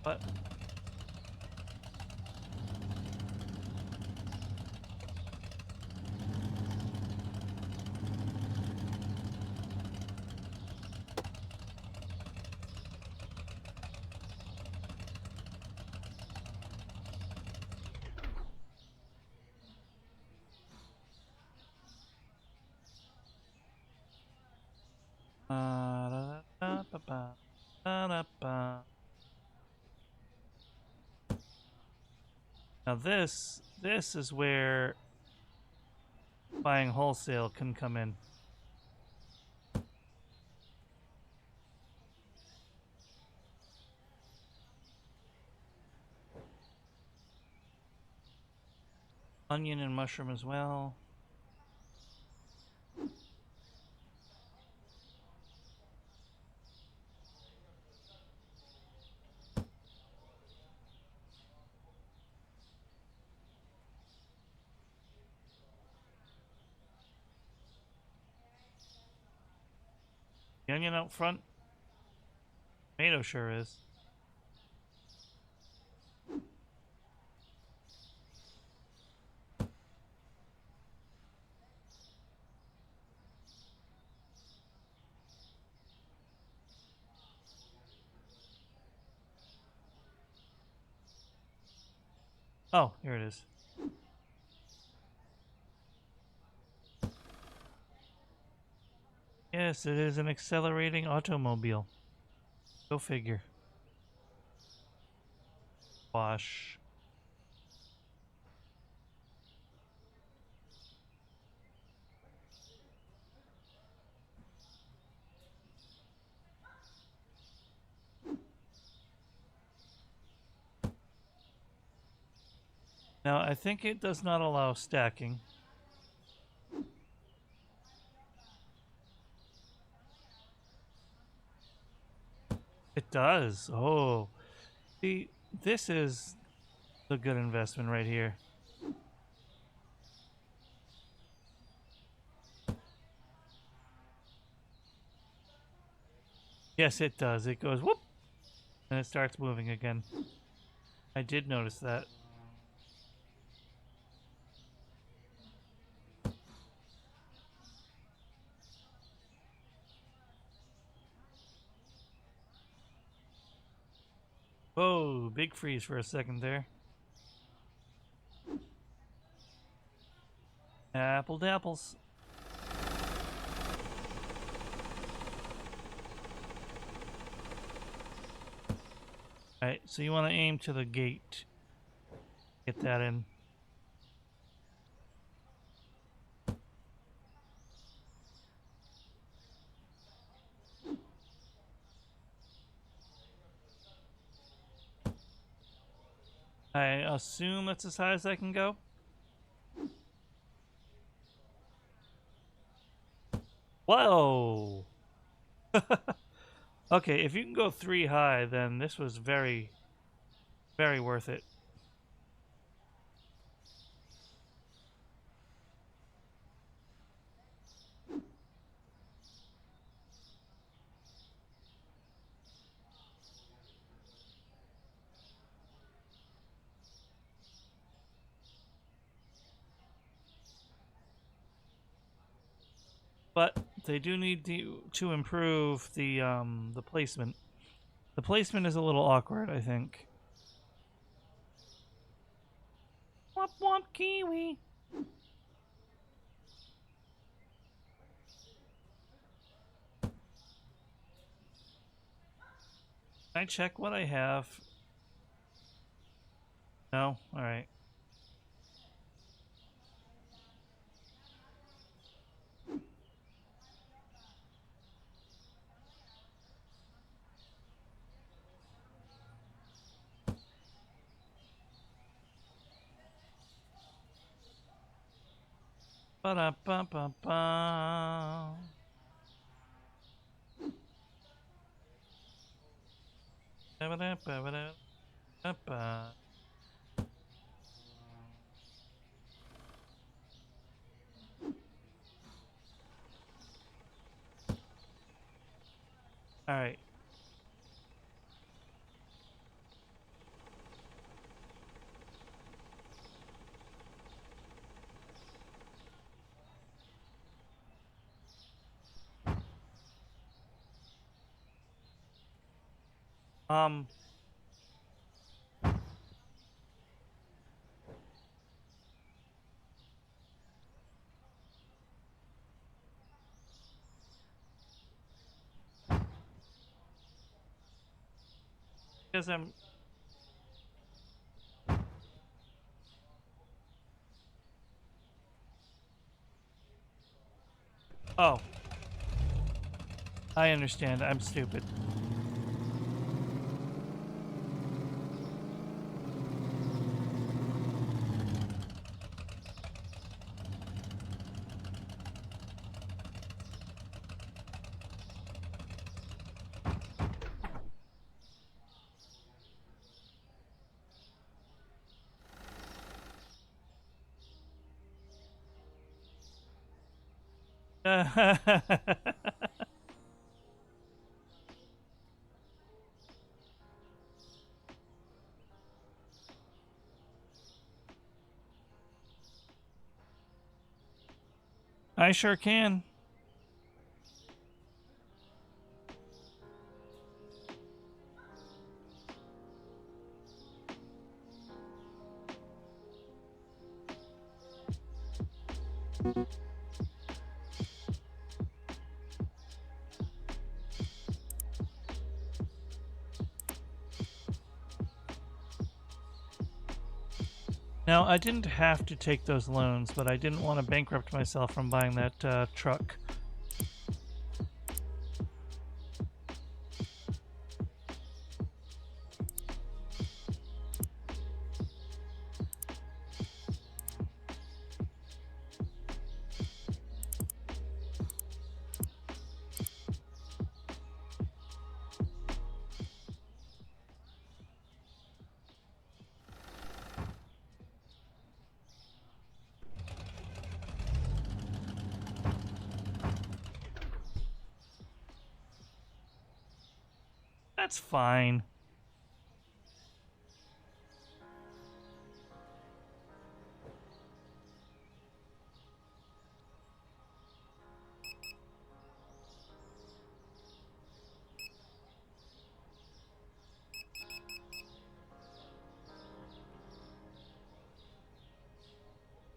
A: But now this is where buying wholesale can come in. Onion and mushroom as well. The onion out front. Tomato sure is. Oh, here it is. Yes, it is an accelerating automobile. Go figure. Wash. Now, I think it does not allow stacking. It does. Oh. See, this is the good investment right here. Yes, it does. It goes whoop, and it starts moving again. I did notice that. Whoa, big freeze for a second there. Apple dapples. Alright, so you want to aim to the gate. Get that in. I assume that's as high as I can go. Whoa! Okay, if you can go 3 high, then this was very, very worth it. But they do need to improve the placement. The placement is a little awkward, I think. Womp womp kiwi. Can I check what I have? No? Alright. Ba-da-ba-ba-ba. Ba-da-ba-ba-da-ba. Alright. Because I'm... Oh. I understand. I'm stupid. I sure can. Now, I didn't have to take those loans, but I didn't want to bankrupt myself from buying that truck. That's fine.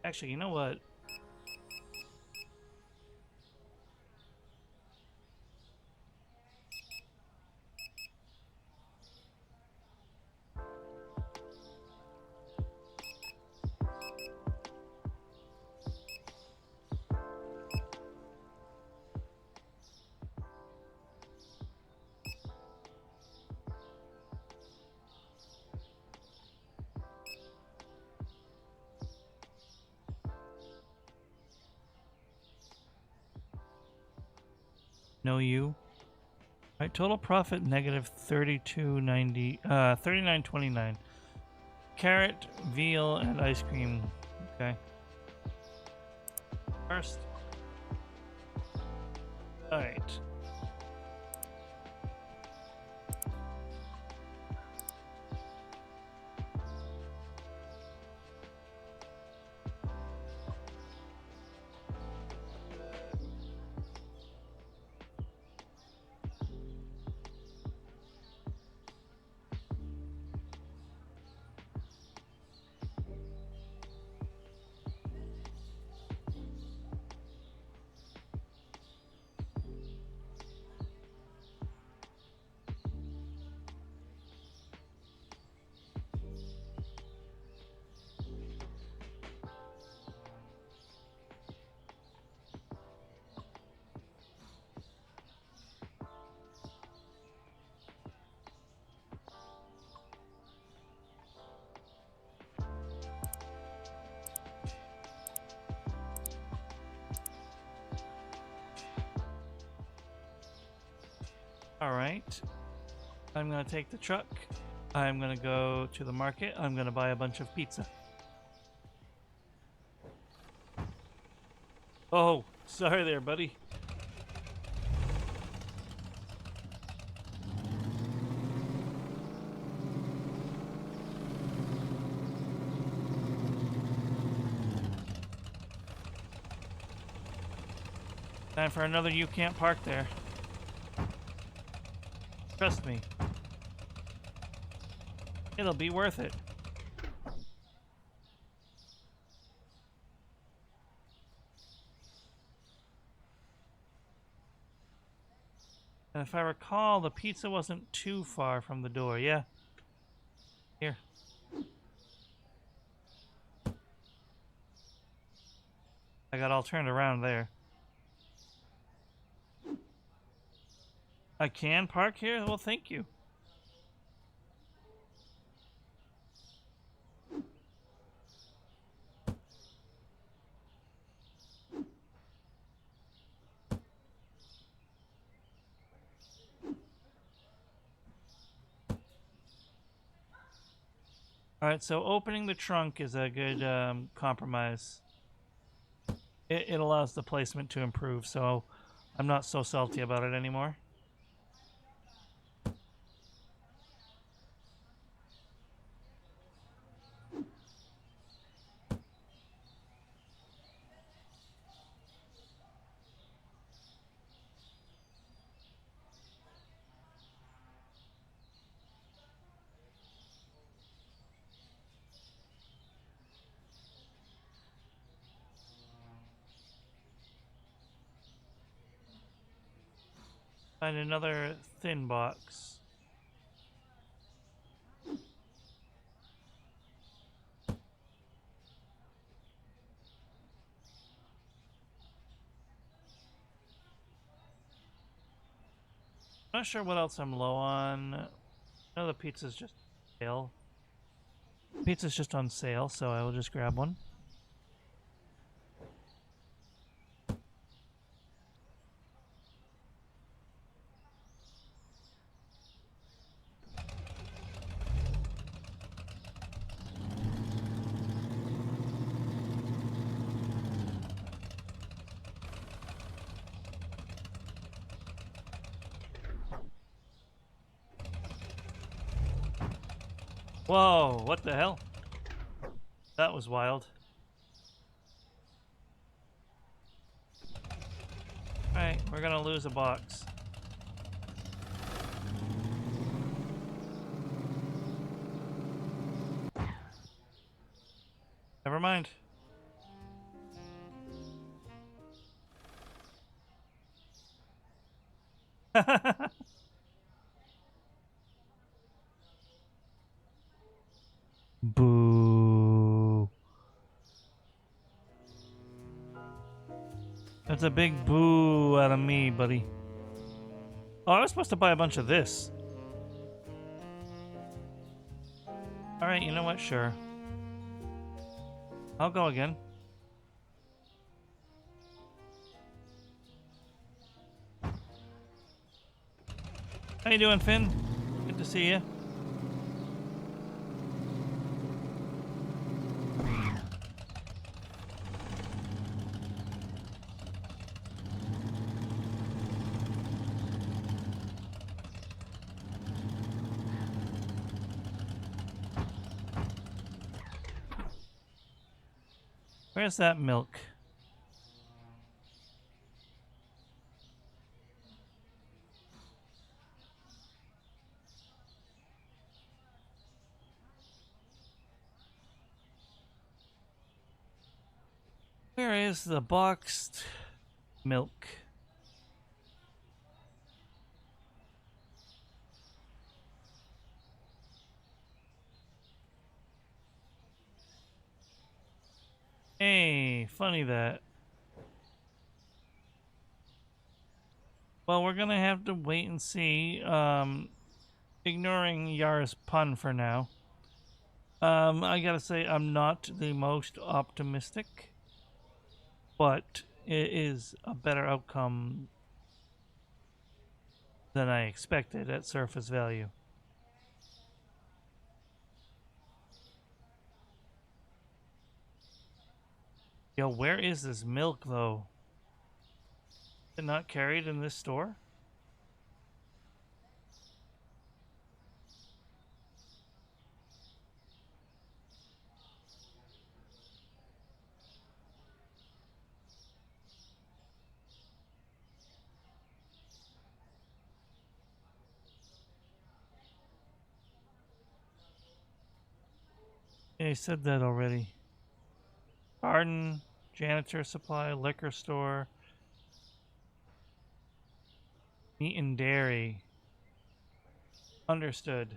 A: Actually, you know what? No, you. Right, total profit negative 32.90, 39.29. Carrot, veal, and ice cream. Okay. First. All right. All right. I'm gonna take the truck. I'm gonna go to the market. I'm gonna buy a bunch of pizza. Oh, sorry there, buddy. Time for another you can't park there. Trust me. It'll be worth it. And if I recall, the pizza wasn't too far from the door. Yeah. Here. I got all turned around there. I can park here? Well, thank you. Alright, so opening the trunk is a good compromise. It allows the placement to improve, so I'm not so salty about it anymore. Find another thin box. Not sure what else I'm low on. No, the pizza's just sale. Pizza's just on sale, so I will just grab one. Whoa, what the hell? That was wild. Alright, we're gonna lose a box. Never mind. Boo. That's a big boo out of me, buddy. Oh, I was supposed to buy a bunch of this. Alright, you know what? Sure. I'll go again. How you doing, Finn? Good to see you. Where's that milk? Where is the boxed milk? Hey, funny that. Well, we're gonna have to wait and see. Ignoring Yar's pun for now. I gotta say, I'm not the most optimistic, but it is a better outcome than I expected at surface value. Yo, where is this milk, though? Is it not carried in this store? Yeah, I said that already. Garden, janitor supply, liquor store, meat and dairy. Understood.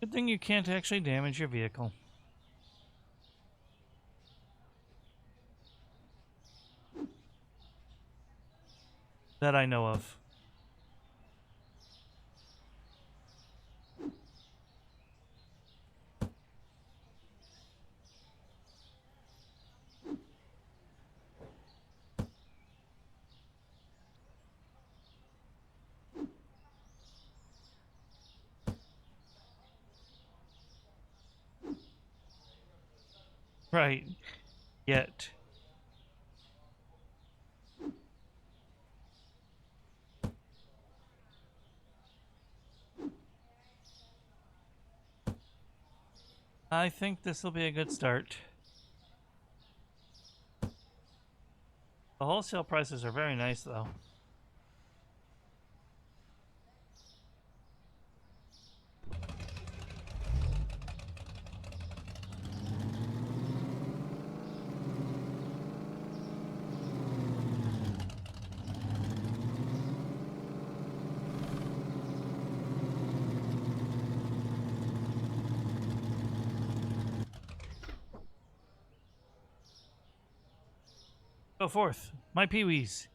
A: Good thing you can't actually damage your vehicle. That I know of. Right. Yet. I think this will be a good start. The wholesale prices are very nice, though. Go forth, my peewees.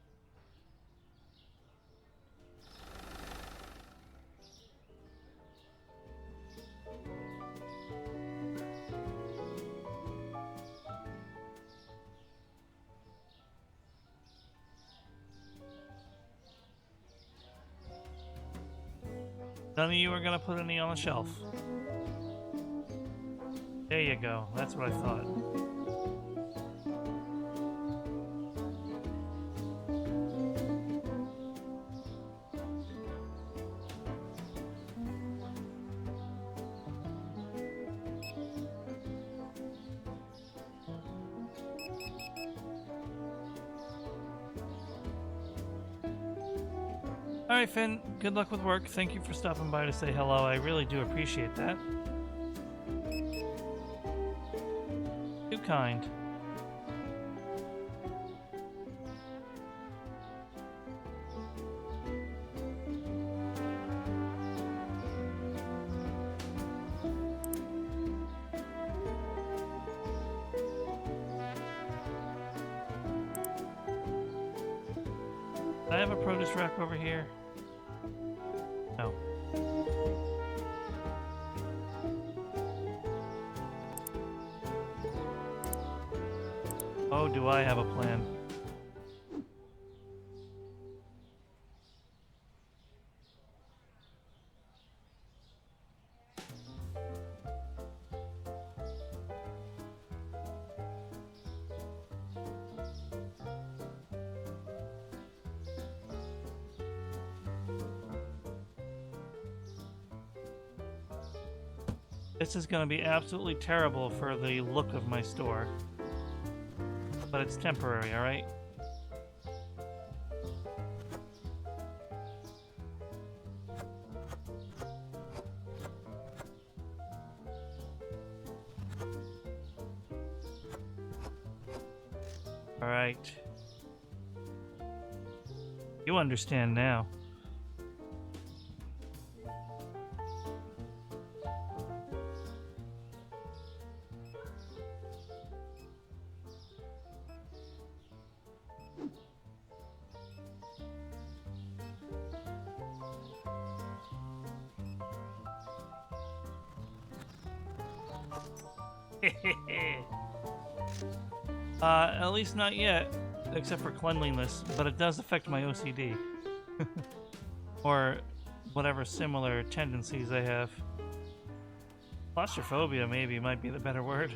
A: None of you are gonna put any on the shelf. There you go. That's what I thought. Alright, Finn, good luck with work. Thank you for stopping by to say hello. I really do appreciate that. Too kind. Do I have a produce rack over here? No. Oh, do I have a plan? This is going to be absolutely terrible for the look of my store. But it's temporary, alright? Alright. You understand now. At least not yet, except for cleanliness, but it does affect my OCD. Or whatever similar tendencies I have. Claustrophobia, maybe, might be the better word.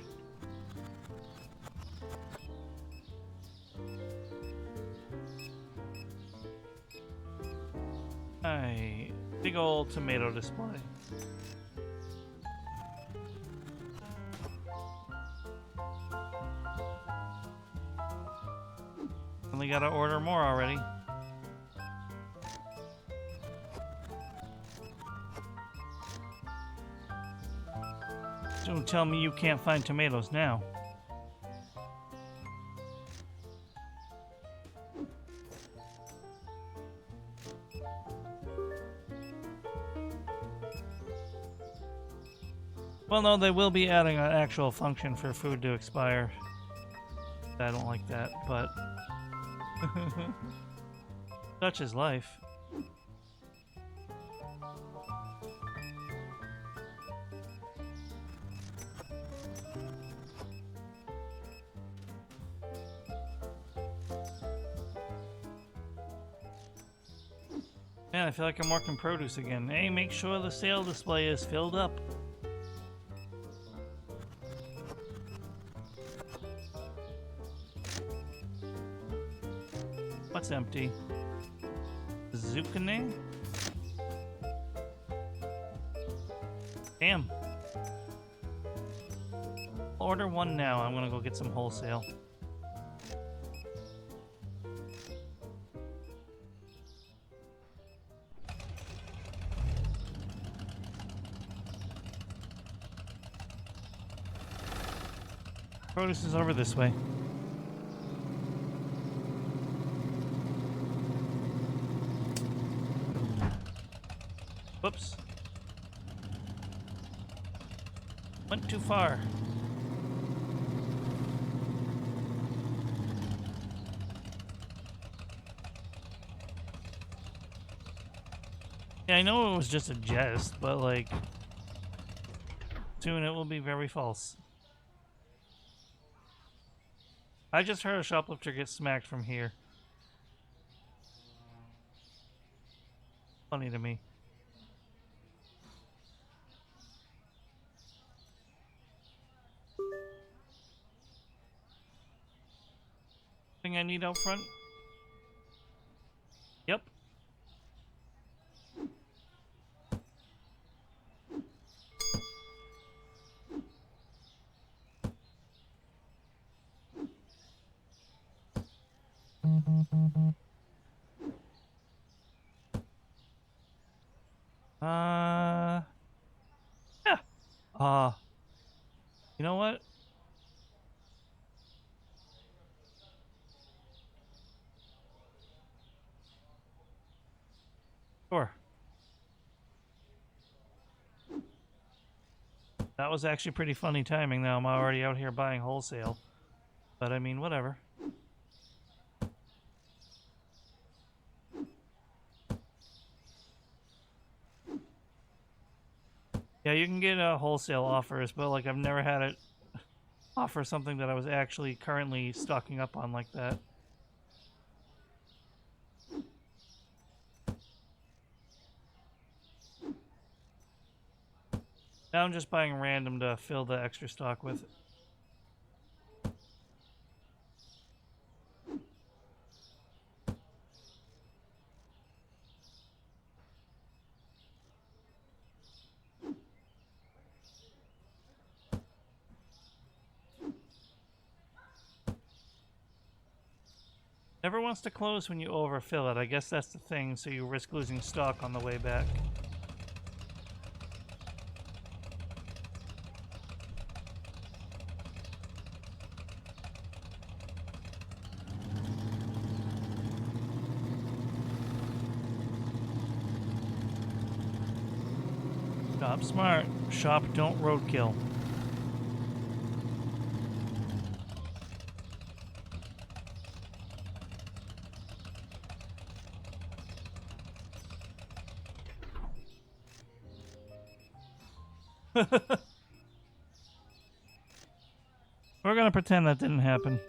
A: Aye, big old tomato display. Only gotta order more already. Don't tell me you can't find tomatoes now. Well, no, they will be adding an actual function for food to expire. I don't like that, but such is life. Man, I feel like I'm working produce again. Hey, make sure the sale display is filled up. What's empty? Zucchini? Damn. I'll order one now. I'm gonna go get some wholesale. Produce is over this way. Whoops. Went too far. Yeah, I know it was just a jest, but like, soon it will be very false. I just heard a shoplifter get smacked from here. Funny to me. Thing I need out front? Yep. Yeah. You know what? Sure. That was actually pretty funny timing, though. I'm already out here buying wholesale. But I mean, whatever. Yeah, you can get wholesale offers, but like I've never had it offer something that I was actually currently stocking up on like that. Now I'm just buying random to fill the extra stock with. Never wants to close when you overfill it. I guess that's the thing, so you risk losing stock on the way back. Shop smart. Shop don't roadkill. We're gonna pretend that didn't happen.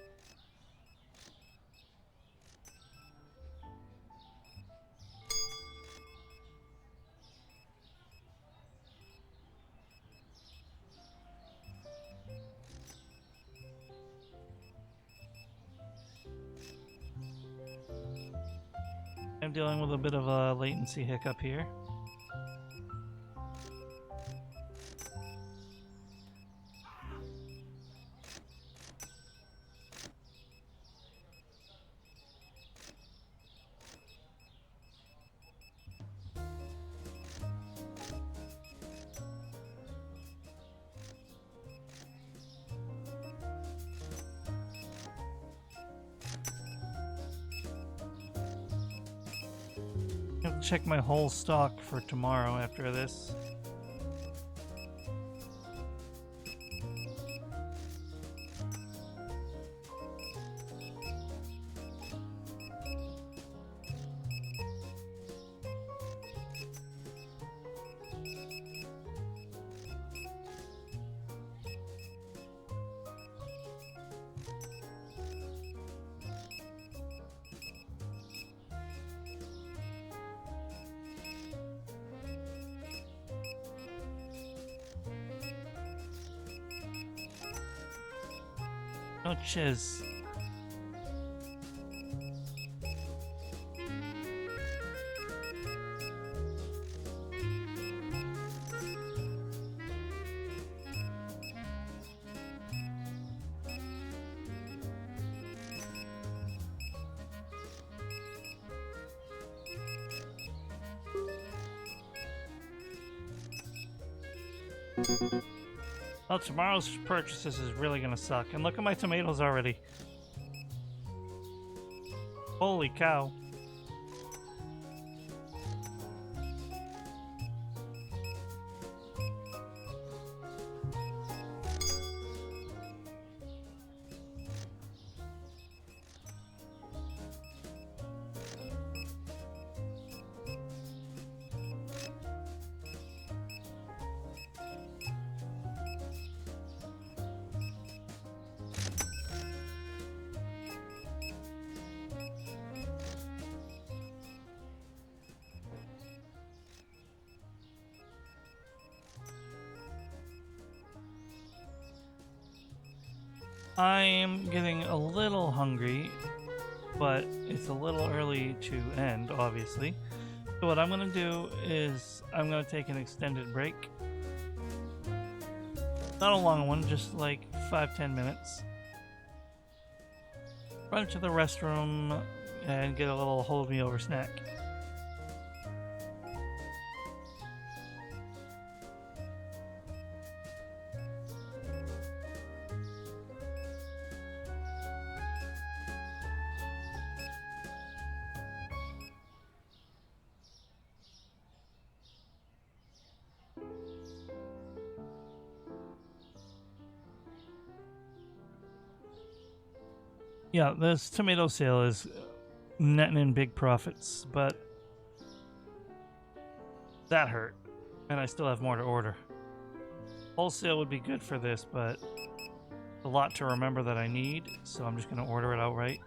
A: I'm dealing with a bit of a latency hiccup here. I have to check my whole stock for tomorrow after this. Oh, chiz. Well, tomorrow's purchases is really gonna suck. And look at my tomatoes already. Holy cow. I'm getting a little hungry, but it's a little early to end, obviously. So what I'm gonna do is I'm gonna take an extended break. Not a long one, just like 5-10 minutes. Run to the restroom and get a little hold me over snack. Yeah, this tomato sale is netting in big profits, but that hurt. And I still have more to order. Wholesale would be good for this, but a lot to remember that I need, so I'm just going to order it outright.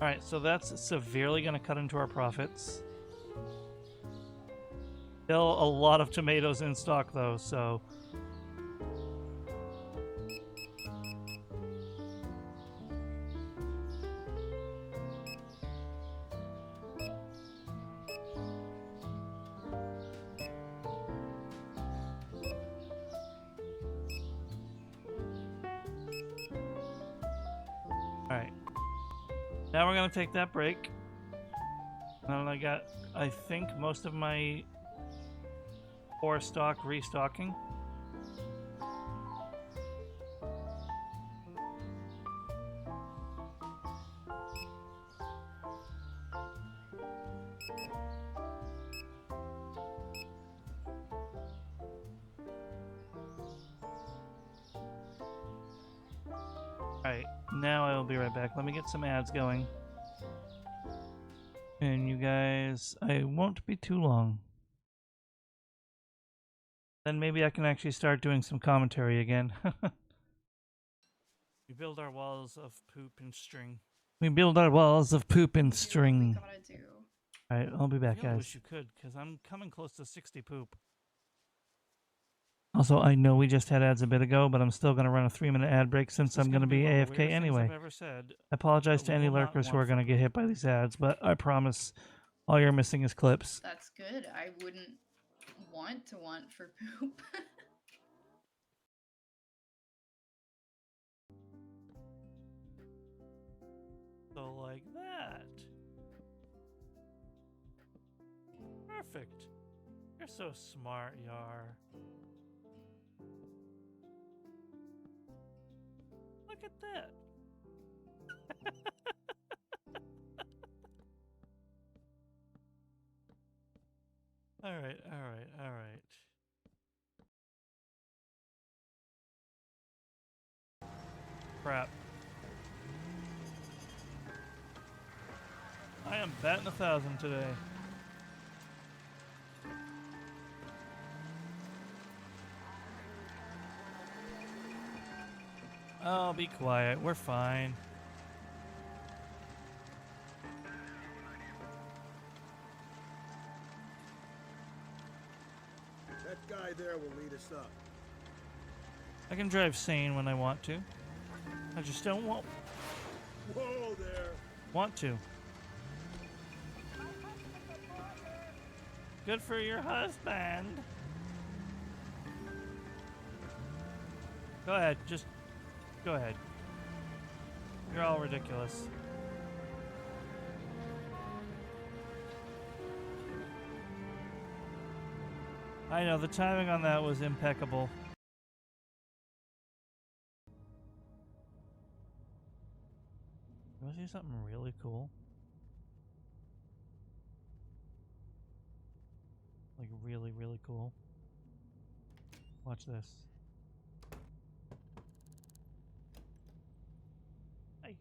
A: Alright, so that's severely going to cut into our profits. Still a lot of tomatoes in stock, though, so... Alright. Now we're going to take that break. And I got, I think, most of my core stock restocking. Alright, now I will be right back. Let me get some ads going. And you guys, I won't be too long. Then maybe I can actually start doing some commentary again. We build our walls of poop and string. We build our walls of poop and string. Alright, I'll be back, guys. I wish you could, because I'm coming close to 60 poop. Also, I know we just had ads a bit ago, but I'm still going to run a 3-minute ad break since I'm going to be AFK anyway. I apologize to any lurkers who are going to get hit by these ads, but I promise all you're missing is clips.
B: That's good. I wouldn't want for poop.
A: So like that. Perfect. You're so smart, Yar. Look at that. Alright. Crap. I am batting 1,000 today. Oh, be quiet. We're fine.
C: That guy there will lead us up.
A: I can drive sane when I want to. I just don't want...
C: Whoa there!
A: Want to. Good for your husband. Go ahead, just go ahead. You're all ridiculous. I know, the timing on that was impeccable. You want to see something really cool? Like really, really cool. Watch this. Hey.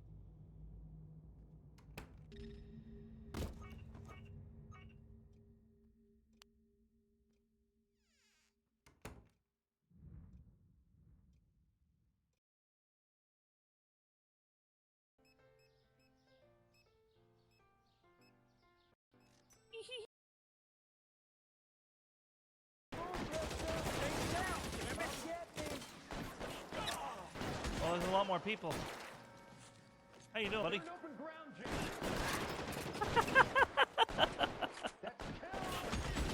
A: lot more people. How you doing, buddy?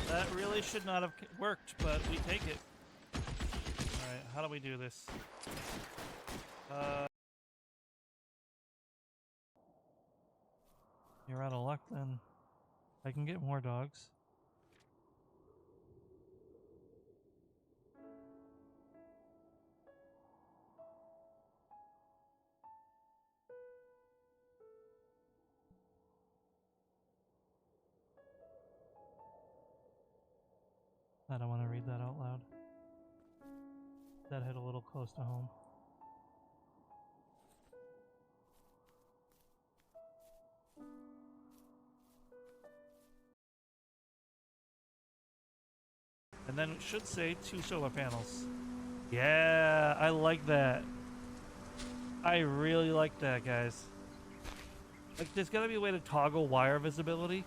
A: That really should not have worked, but we take it. Alright, how do we do this? You're out of luck then. I can get more dogs. I don't want to read that out loud. That hit a little close to home. And then it should say 2 solar panels. Yeah, I like that. I really like that, guys. Like, there's gotta be a way to toggle wire visibility.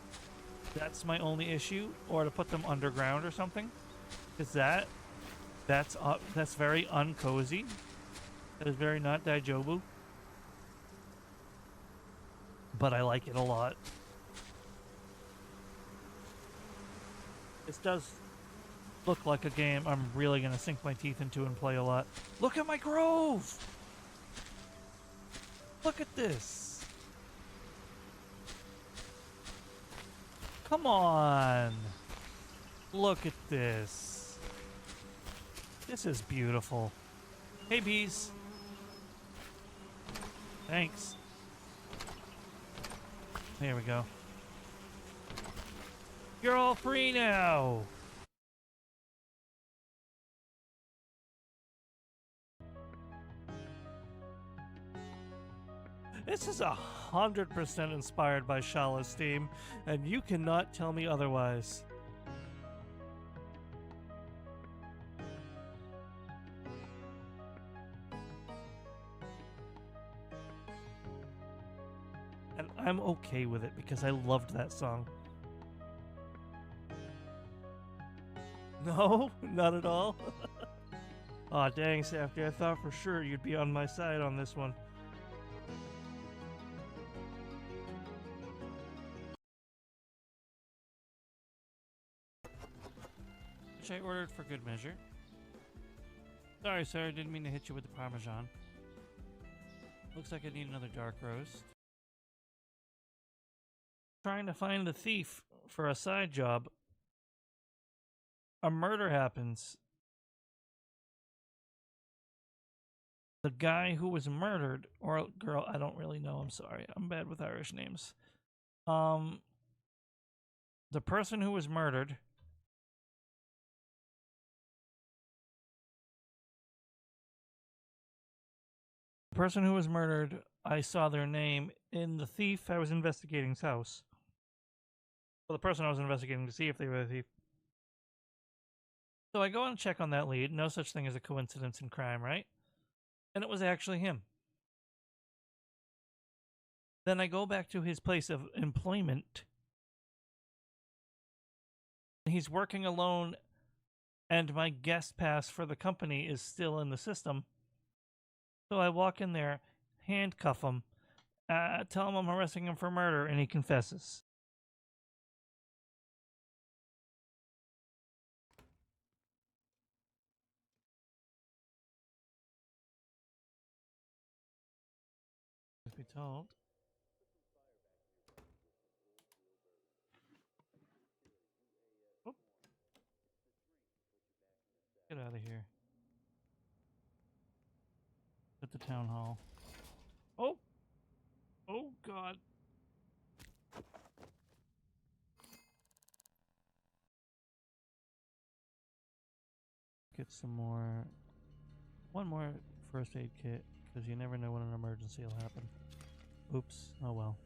A: That's my only issue. Or to put them underground or something. Because that's very uncozy. That is very not Daijobu. But I like it a lot. This does look like a game I'm really gonna sink my teeth into and play a lot. Look at my grove! Look at this! Come on! Look at this. This is beautiful. Hey, bees. Thanks. There we go. You're all free now! This is 100% inspired by Shala's theme, and you cannot tell me otherwise. And I'm okay with it because I loved that song. No, not at all. Aw, dang, Safety, I thought for sure you'd be on my side on this one. Which I ordered for good measure. Sorry, sir, I didn't mean to hit you with the Parmesan. Looks like I need another dark roast. Trying to find a thief for a side job. A murder happens. The guy who was murdered, or girl, I don't really know, I'm sorry. I'm bad with Irish names. The person who was murdered I saw their name in the thief I was investigating's house. Well, the person I was investigating to see if they were the thief. So I go and check on that lead. No such thing as a coincidence in crime, right? And it was actually him. Then I go back to his place of employment. He's working alone, and my guest pass for the company is still in the system. So I walk in there, handcuff him, tell him I'm arresting him for murder, and he confesses. Truth be told. Oh. Get out of here. At the town hall. Oh! Oh, God. Get some more... One more first aid kit, because you never know when an emergency will happen. Oops. Oh, well.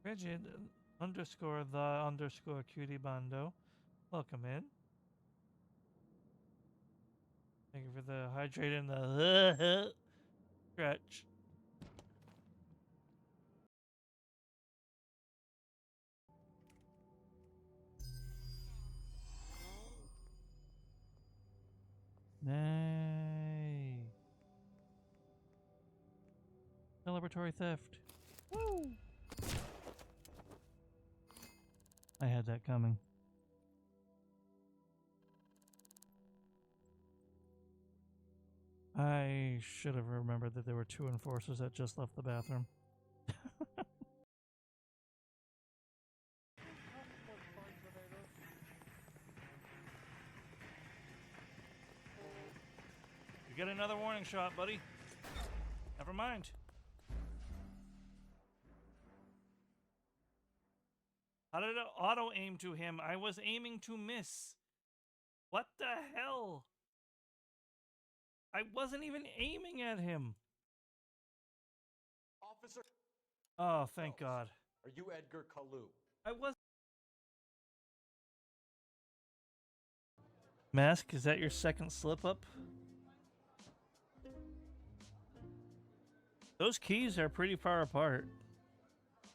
A: Rigid underscore the underscore cutie bando. Welcome in. Thank you for the hydrate and the stretch. laboratory theft. Woo! I had that coming. I should have remembered that there were 2 enforcers that just left the bathroom. You get another warning shot, buddy. Never mind. How did it auto aim to him? I was aiming to miss. What the hell? I wasn't even aiming at him.
D: Officer,
A: Oh, thank God.
D: are you Edgar Kalu?
A: I was. Mask, is that your second slip up? Those keys are pretty far apart.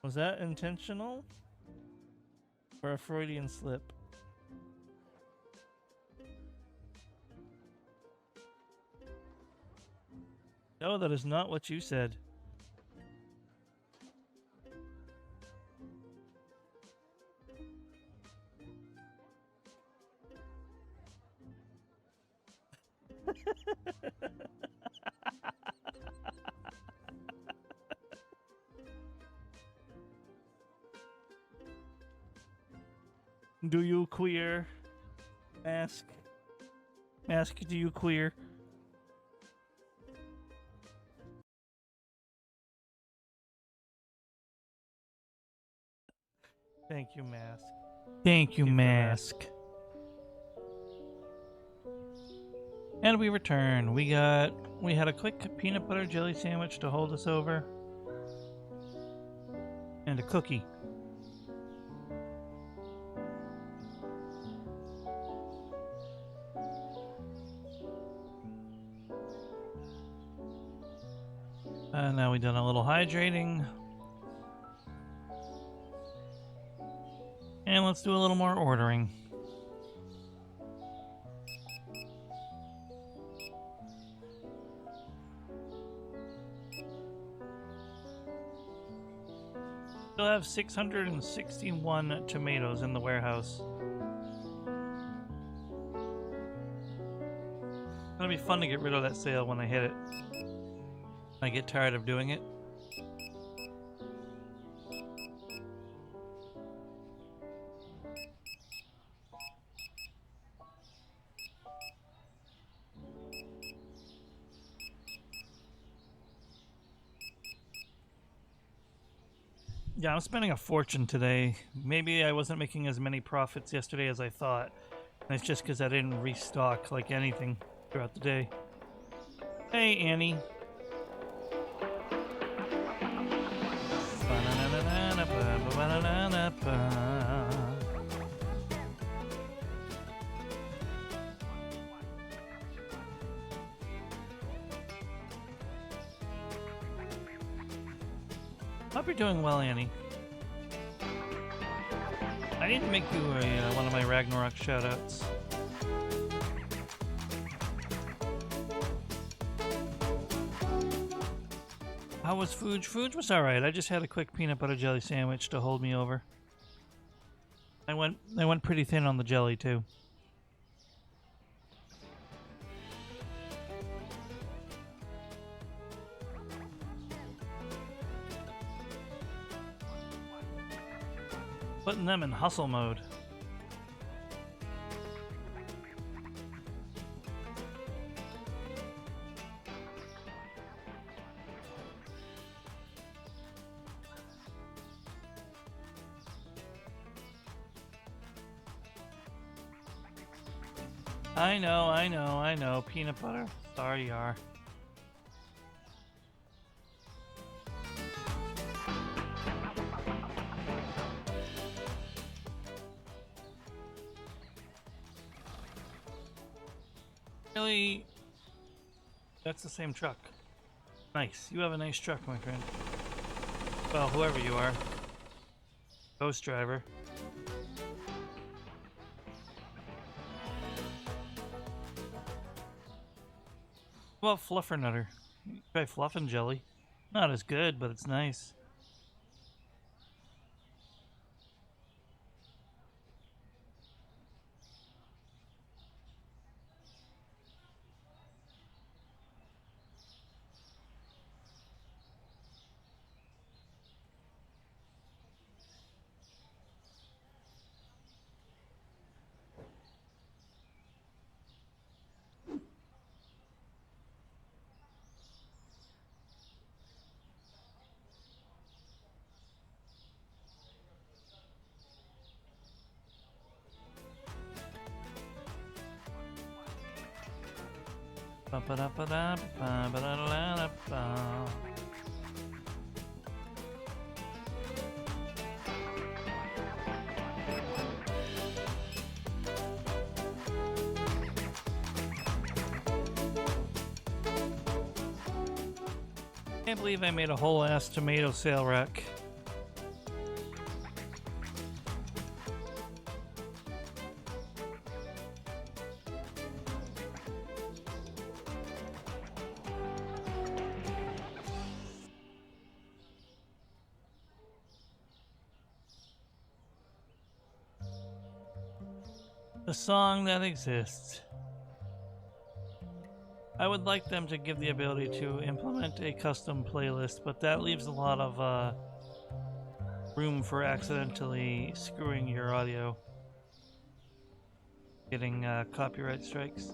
A: Was that intentional? Or a Freudian slip? No, that is not what you said. Do you queer? Mask. Mask, do you queer? Thank you, Mask. Thank you, Mask. And we return. We had a quick peanut butter jelly sandwich to hold us over. And a cookie. And now we've done a little hydrating. And let's do a little more ordering. Still have 661 tomatoes in the warehouse. It's gonna be fun to get rid of that sale when I hit it. I get tired of doing it. Yeah, I'm spending a fortune today. Maybe I wasn't making as many profits yesterday as I thought. And it's just because I didn't restock like anything throughout the day. Hey, Annie. Hope you're doing well, Annie. I need to make you one of my Ragnarok shoutouts. How was Fooj? Fooj was alright. I just had a quick peanut butter jelly sandwich to hold me over. I went pretty thin on the jelly too. Putting them in hustle mode. I know. Peanut butter. Sorry you are. Really? That's the same truck. Nice. You have a nice truck, my friend. Well, whoever you are. Ghost driver. Well, Fluffernutter. Try Fluff and Jelly. Not as good, but it's nice. Ba-ba-da-ba-da-ba-ba-da-la-la-ba. Can't believe I made a whole ass tomato sale rack. The song that exists. I would like them to give the ability to implement a custom playlist, but that leaves a lot of room for accidentally screwing your audio, getting copyright strikes.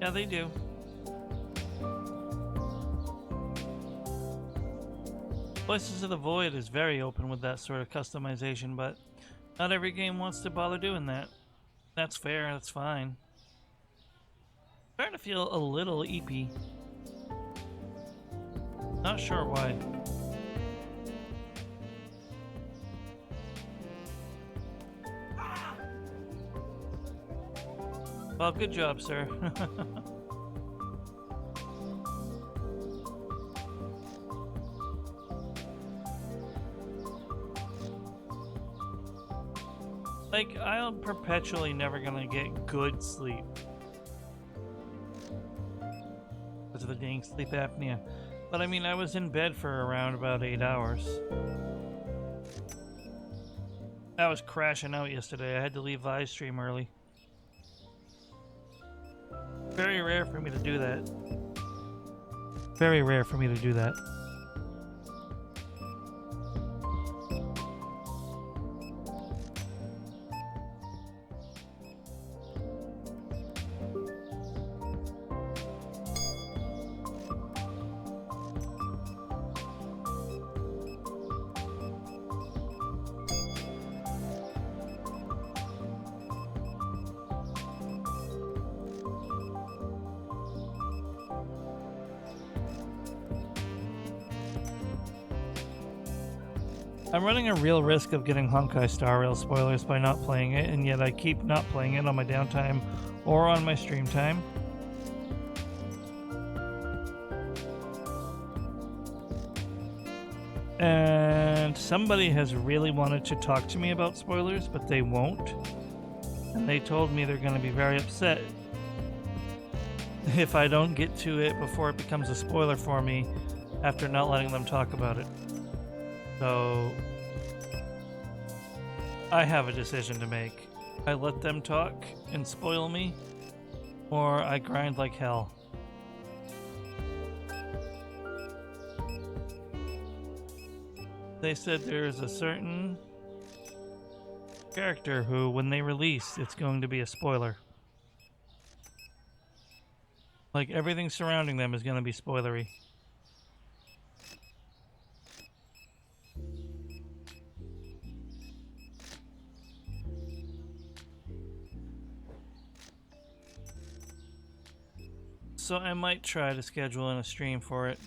A: Yeah, they do. Voices of the Void is very open with that sort of customization, but not every game wants to bother doing that. That's fair, that's fine. Starting to feel a little eepy. Not sure why. Well, good job, sir. Like, I'm perpetually never gonna get good sleep because of the dang sleep apnea. But I mean, I was in bed for around about 8 hours. I was crashing out yesterday. I had to leave Livestream early. Very rare for me to do that. Very rare for me to do that. I'm running a real risk of getting Honkai Star Rail spoilers by not playing it, and yet I keep not playing it on my downtime or on my stream time. And somebody has really wanted to talk to me about spoilers, but they won't. And they told me they're going to be very upset if I don't get to it before it becomes a spoiler for me after not letting them talk about it. So I have a decision to make. I let them talk and spoil me, or I grind like hell. They said there's a certain character who, when they release, it's going to be a spoiler. Like, everything surrounding them is going to be spoilery. So I might try to schedule in a stream for it.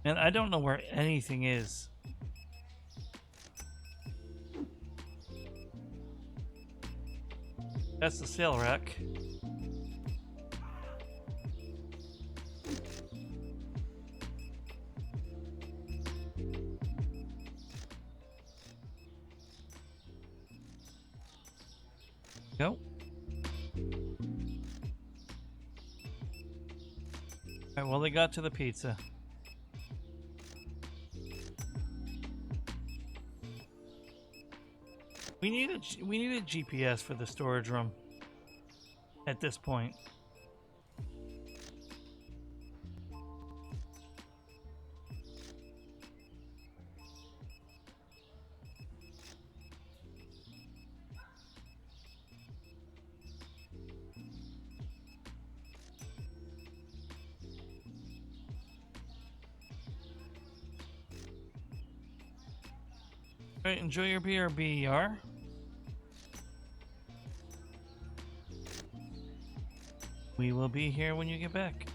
A: And I don't know where anything is. That's the sail rack. Go. Alright, well, they got to the pizza. We need a GPS for the storage room at this point. Alright, enjoy your BRB, Yar. We will be here when you get back.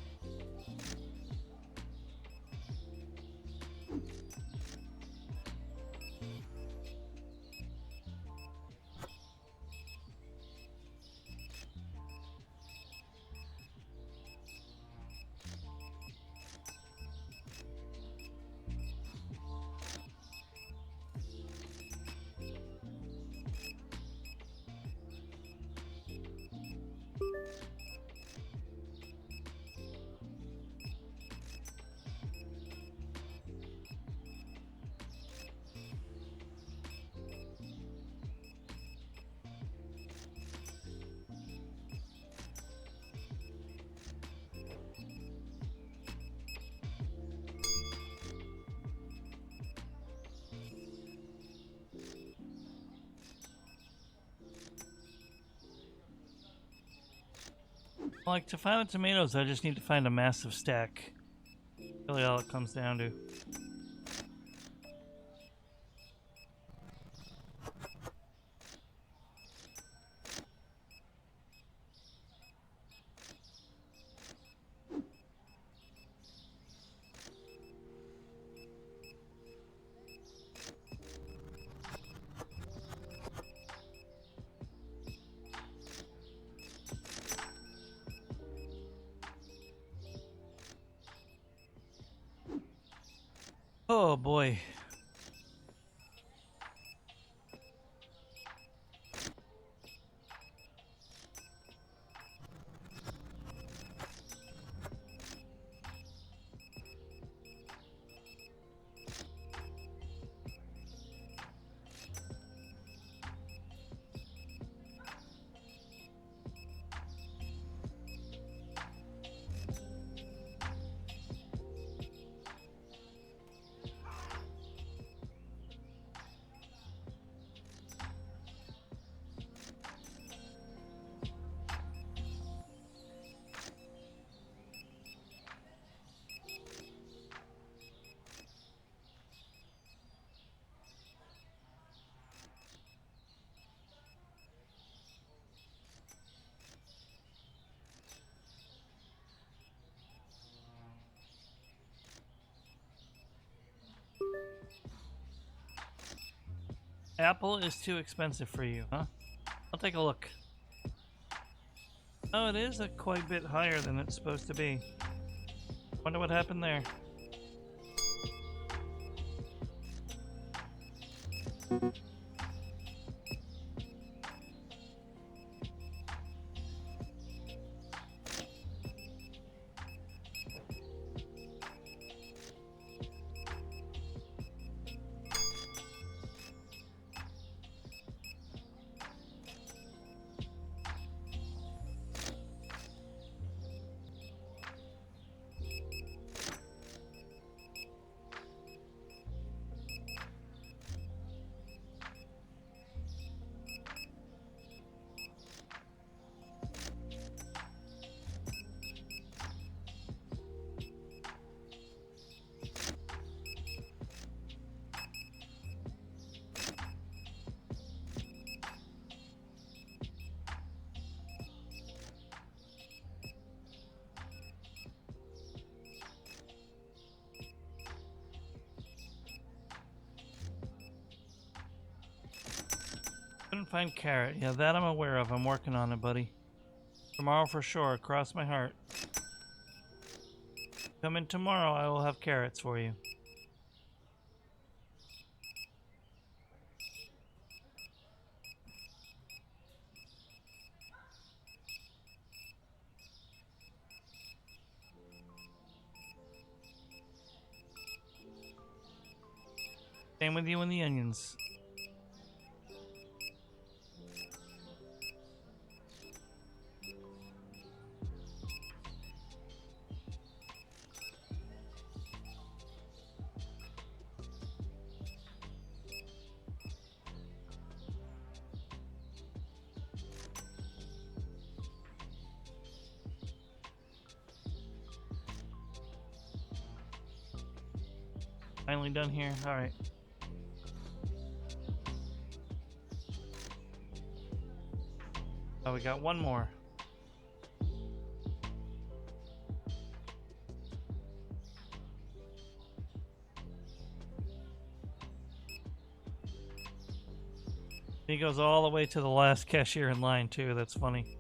A: Like, to find the tomatoes, I just need to find a massive stack. Really all it comes down to. Oh boy. Apple is too expensive for you, huh? I'll take a look. Oh, it is a quite bit higher than it's supposed to be. Wonder what happened there. Couldn't find carrot. Yeah, that I'm aware of. I'm working on it, buddy. Tomorrow for sure. Cross my heart. Come in tomorrow. I will have carrots for you. Same with you and the onions. Finally done here. All right. Oh, we got one more. He goes all the way to the last cashier in line, too. That's funny.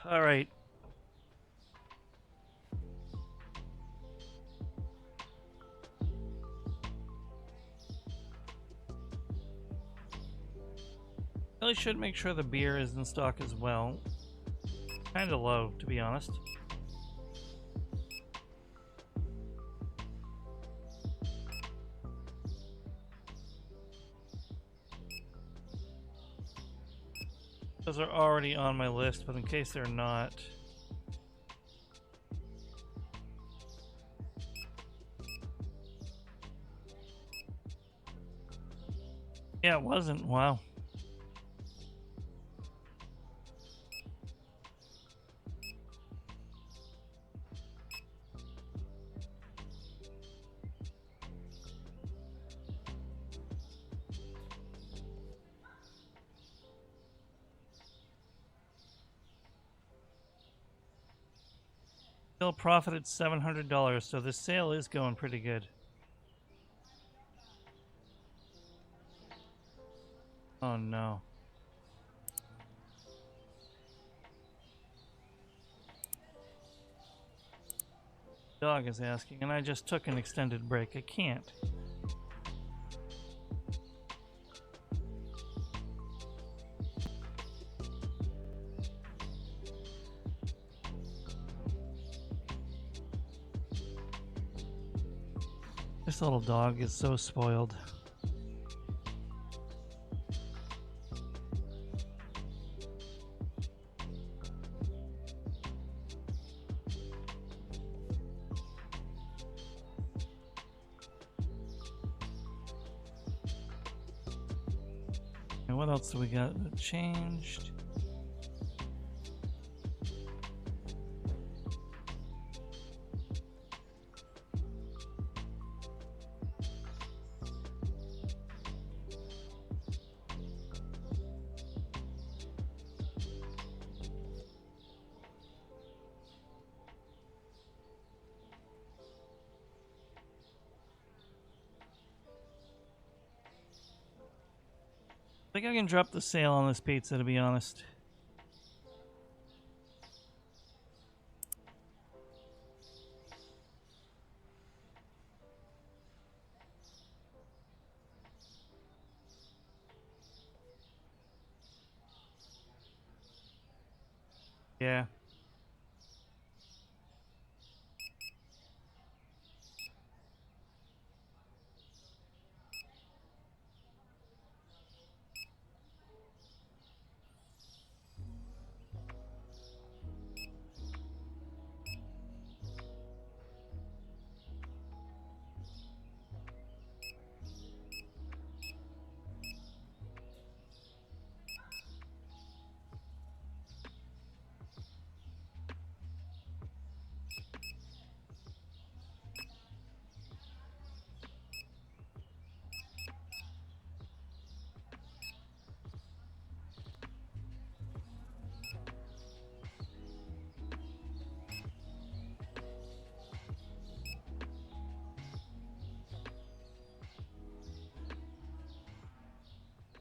A: All right. Really should make sure the beer is in stock as well. Kind of low, to be honest. Those are already on my list, but in case they're not. Yeah, it wasn't. Wow. Still profited $700, so this sale is going pretty good. Oh no. Dog is asking, and I just took an extended break. I can't. This little dog is so spoiled. And what else do we got that changed? I think I can drop the sale on this pizza, to be honest. Yeah.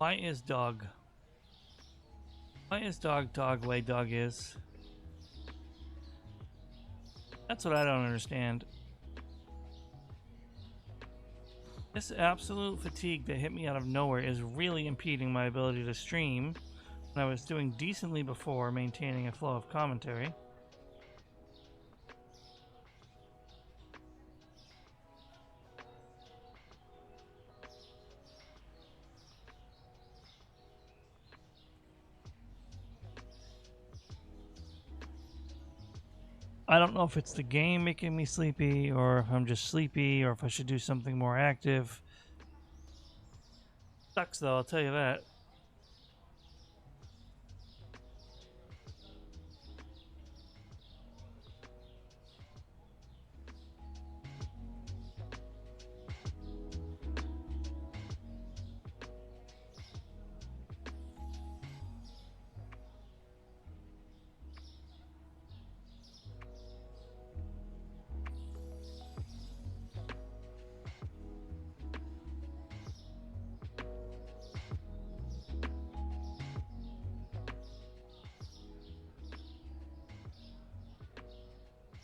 A: Why is dog? Why is dog dog way dog is? That's what I don't understand. This absolute fatigue that hit me out of nowhere is really impeding my ability to stream when I was doing decently before, maintaining a flow of commentary. I don't know if it's the game making me sleepy, or if I'm just sleepy, or if I should do something more active. Sucks though, I'll tell you that.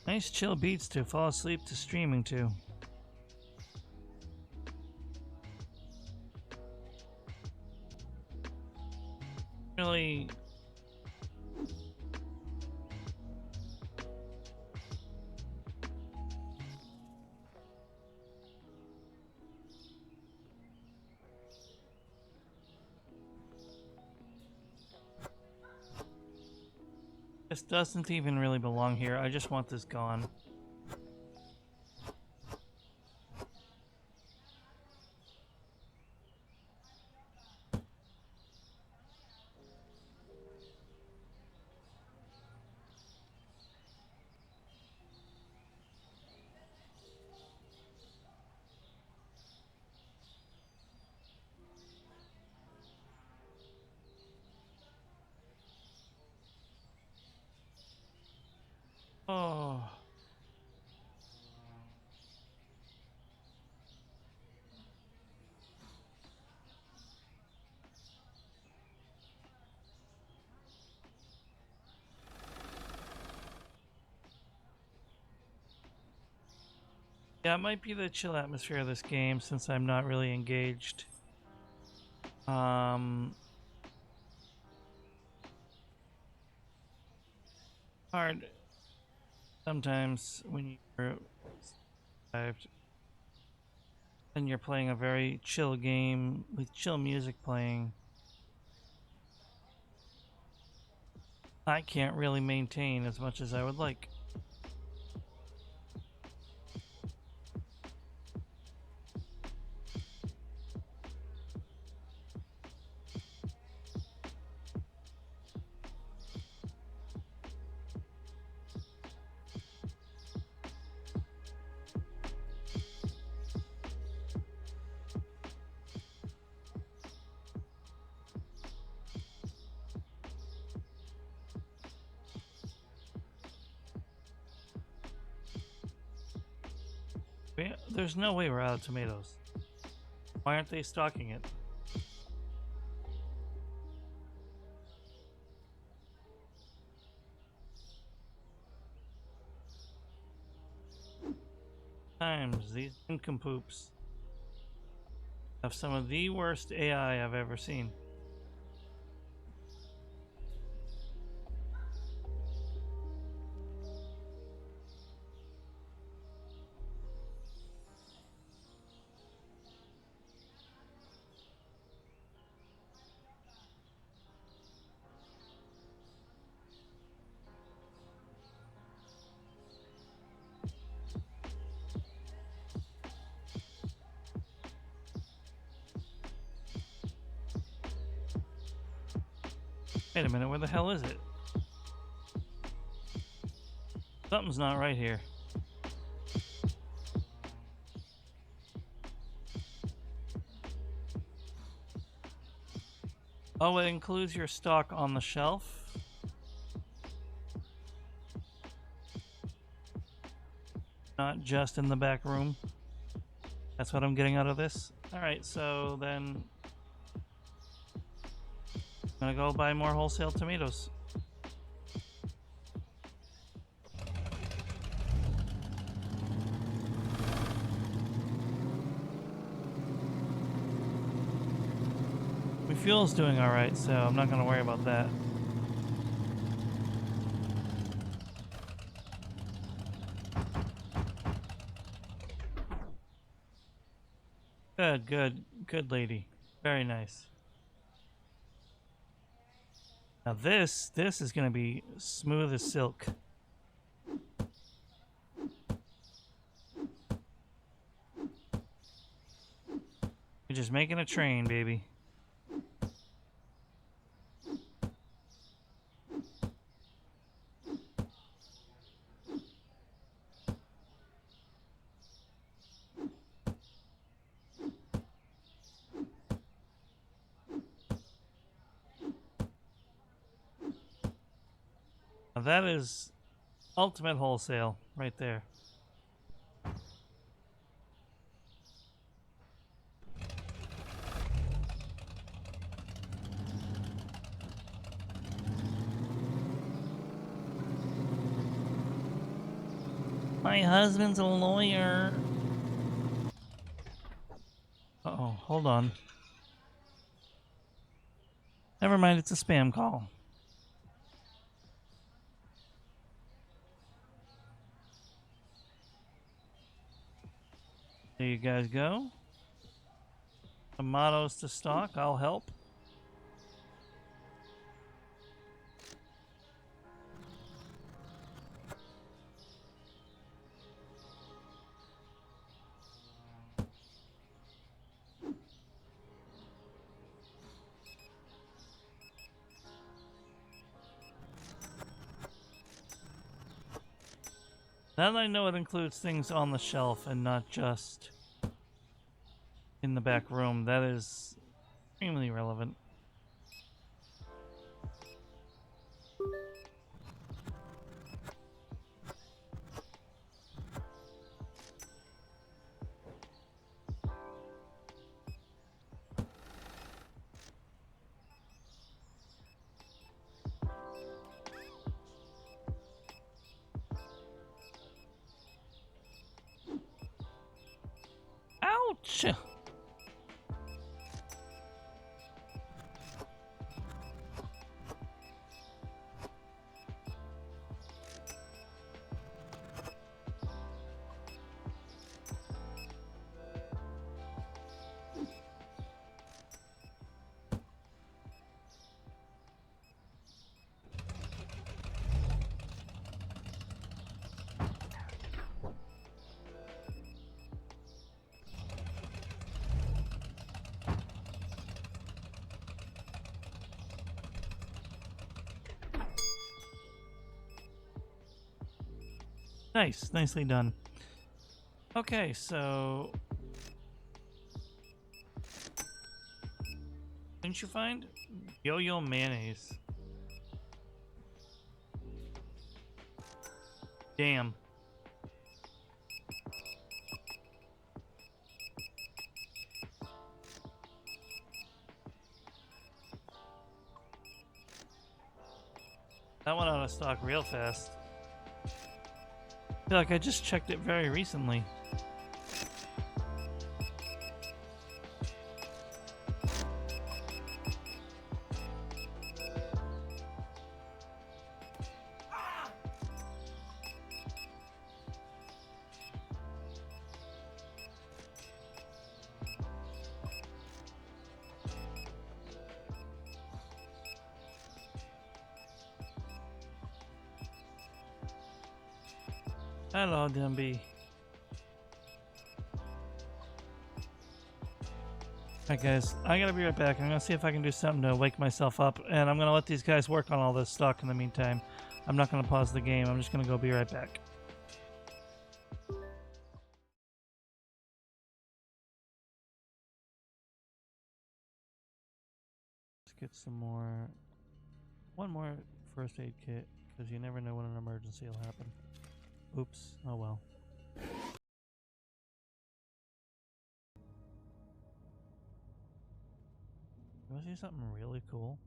A: Nice chill beats to fall asleep to streaming to. Really. This doesn't even really belong here. I just want this gone. Oh. Yeah, it might be the chill atmosphere of this game since I'm not really engaged. Hard sometimes when you're and you're playing a very chill game with chill music playing. I can't really maintain as much as I would like. There's no way we're out of tomatoes. Why aren't they stocking it? Times these nincompoops have some of the worst AI I've ever seen. Wait a minute, where the hell is it? Something's not right here. Oh, it includes your stock on the shelf. Not just in the back room. That's what I'm getting out of this. Alright, so then gonna go buy more wholesale tomatoes. My fuel's doing alright, so I'm not gonna worry about that. Good lady. Very nice. Now this is gonna be smooth as silk. You're just making a train, baby. Now that is ultimate wholesale right there. My husband's a lawyer. Uh-oh, hold on. Never mind, it's a spam call. There you guys go. Tomatoes to stock, I'll help. Now that I know it includes things on the shelf and not just in the back room, that is extremely relevant. Ouch! Nice, nicely done. Okay, so didn't you find yo-yo mayonnaise? Damn. That went out of stock real fast. I feel like I just checked it very recently. Hello, Dumby. Alright guys, I gotta be right back. I'm gonna see if I can do something to wake myself up, and I'm gonna let these guys work on all this stock in the meantime. I'm not gonna pause the game, I'm just gonna go be right back. Let's get some more... one more first aid kit, because you never know when an emergency will happen. Oops, oh well. You wanna see something really cool?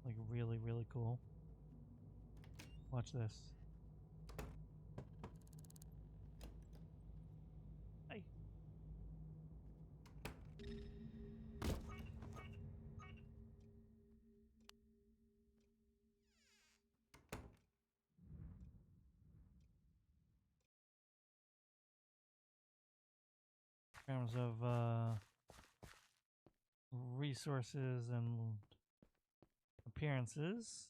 A: Like really, really cool. Watch this. Hey. In terms of resources and appearances.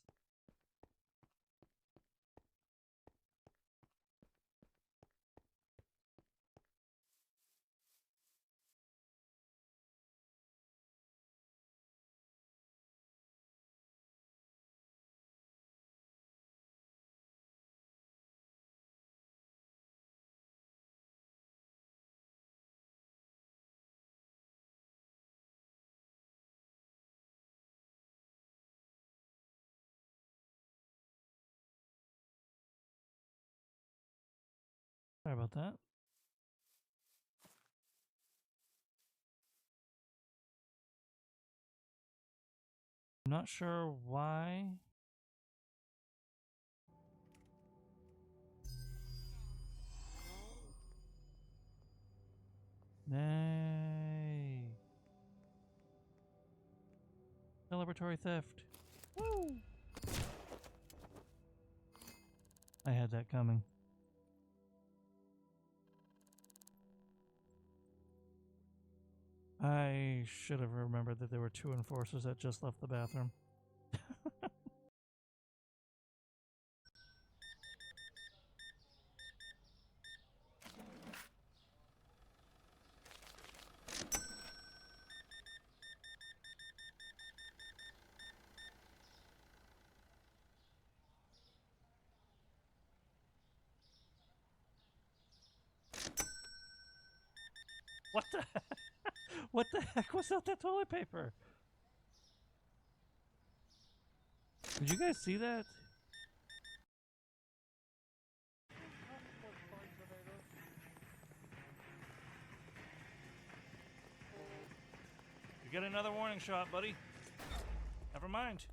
A: Sorry about that. I'm not sure why. Nay. Celebratory theft. Woo! I had that coming. I should have remembered that there were 2 enforcers that just left the bathroom. What the heck? What the heck was out that toilet paper? Did you guys see that? You get another warning shot, buddy. Never mind.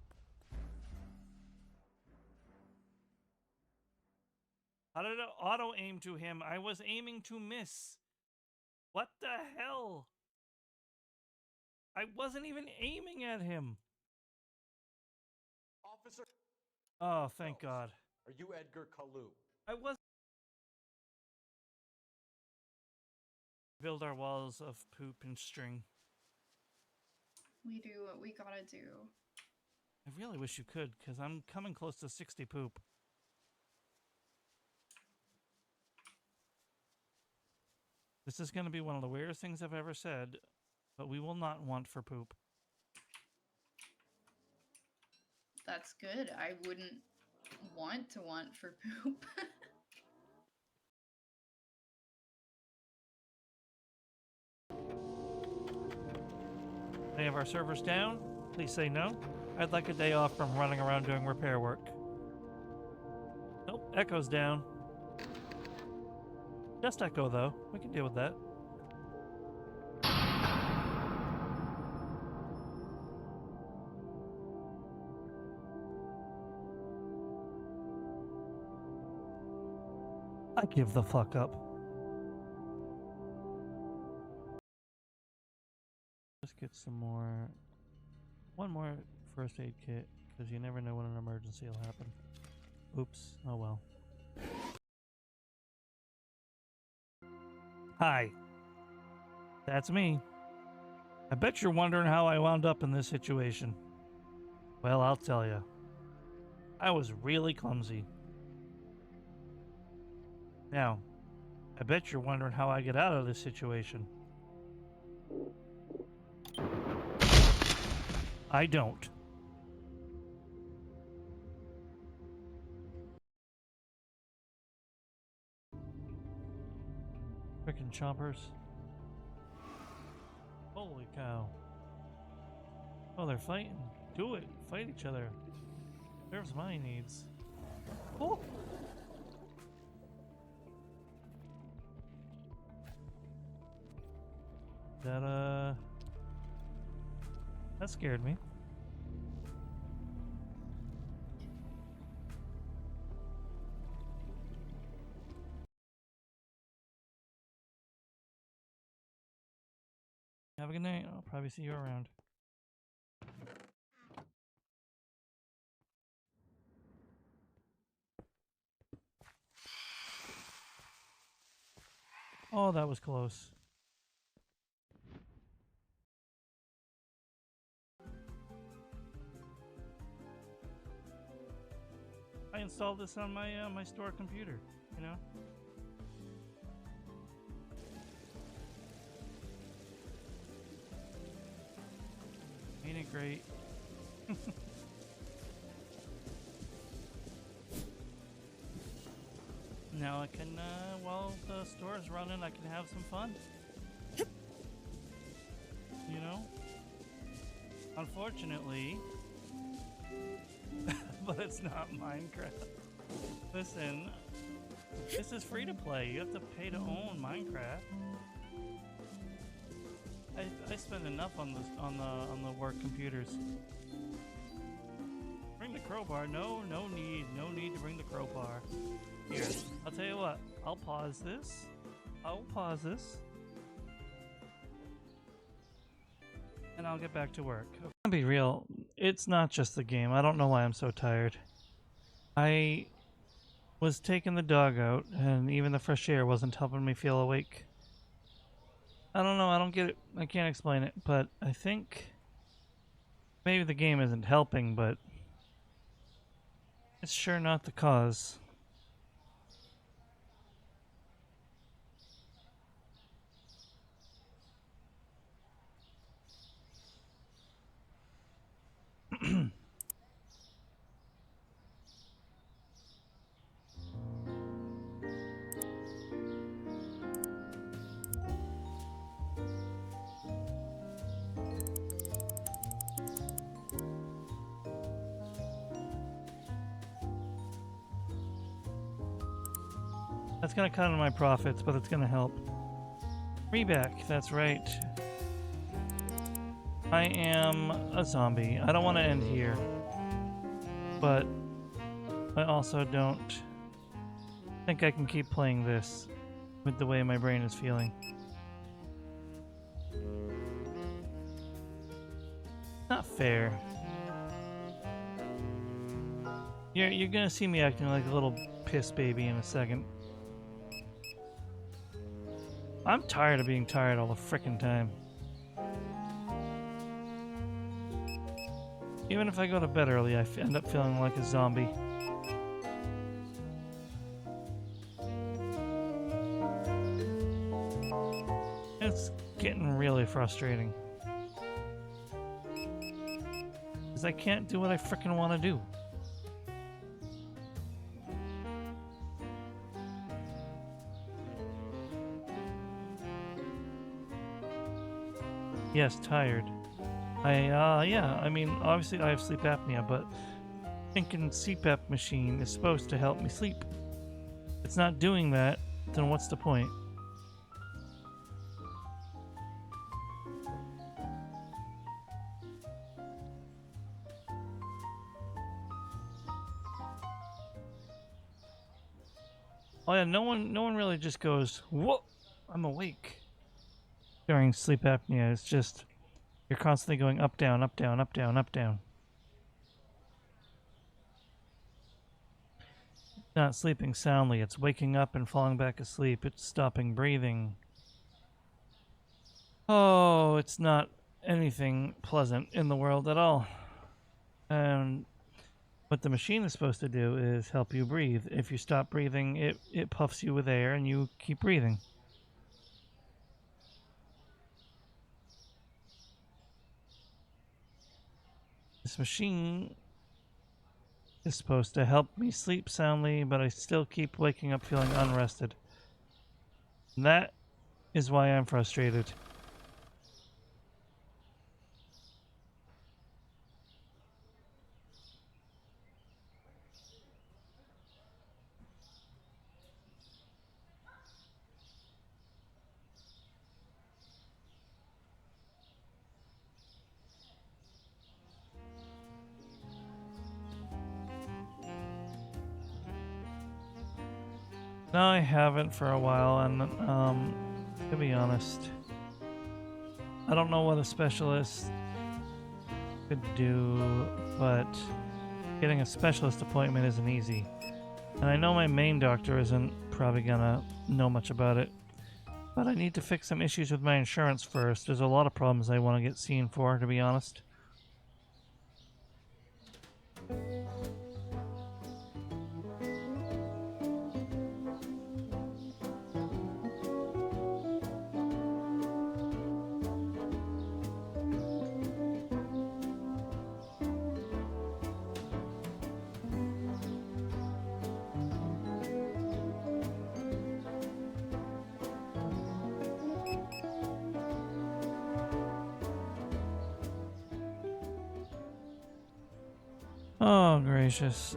A: How did it auto aim to him? I was aiming to miss. What the hell? I wasn't even aiming at him.
D: Officer.
A: Oh, thank God.
D: Are you Edgar Kalu?
A: I was. Build our walls of poop and string.
B: We do what we gotta do.
A: I really wish you could, because I'm coming close to 60 poop. This is going to be one of the weirdest things I've ever said, but we will not want for poop.
B: That's good. I wouldn't want for poop.
A: Any of our servers down? Please say no. I'd like a day off from running around doing repair work. Nope, Echo's down. Just Echo, though. We can deal with that. I give the fuck up. Let's get some more. One more first aid kit, because you never know when an emergency will happen. Oops. Oh well. Hi. That's me. I bet you're wondering how I wound up in this situation. Well, I'll tell you. I was really clumsy. Now, I bet you're wondering how I get out of this situation. I don't. Frickin' chompers. Holy cow. Oh, they're fighting. Do it. Fight each other. Serves my needs. Oh! That scared me. Have a good night. I'll probably see you around. Oh, that was close. I installed this on my my store computer, you know. Ain't it great? Now I can, while the store is running, I can have some fun. You know? Unfortunately, but it's not Minecraft. Listen, this is free to play. You have to pay to own Minecraft. I spend enough on the work computers. Bring the crowbar. No need to bring the crowbar. Here, I'll tell you what. I'll pause this. And I'll get back to work. I'll be real. It's not just the game. I don't know why I'm so tired. I was taking the dog out, and even the fresh air wasn't helping me feel awake. I don't know, I don't get it. I can't explain it, but I think maybe the game isn't helping, but it's sure not the cause. That's gonna cut into my profits, but it's gonna help. Reback, that's right. I am a zombie. I don't want to end here, but I also don't think I can keep playing this with the way my brain is feeling. Not fair. You're gonna see me acting like a little piss baby in a second. I'm tired of being tired all the frickin' time. Even if I go to bed early, I end up feeling like a zombie. It's getting really frustrating. Because I can't do what I frickin' want to do. Yes, tired. Yeah, I mean, obviously I have sleep apnea, but thinking CPAP machine is supposed to help me sleep. If it's not doing that, then what's the point? Oh yeah, no one really just goes, "Whoa, I'm awake." During sleep apnea, it's just you're constantly going up, down, up, down, up, down, up, down. Not sleeping soundly, it's waking up and falling back asleep. It's stopping breathing. Oh, it's not anything pleasant in the world at all. And what the machine is supposed to do is help you breathe. If you stop breathing, it puffs you with air and you keep breathing. This machine is supposed to help me sleep soundly, but I still keep waking up feeling unrested. And that is why I'm frustrated. No, I haven't for a while, and to be honest, I don't know what a specialist could do, but getting a specialist appointment isn't easy. And I know my main doctor isn't probably gonna know much about it. But I need to fix some issues with my insurance first. There's a lot of problems I want to get seen for, to be honest. Oh, gracious.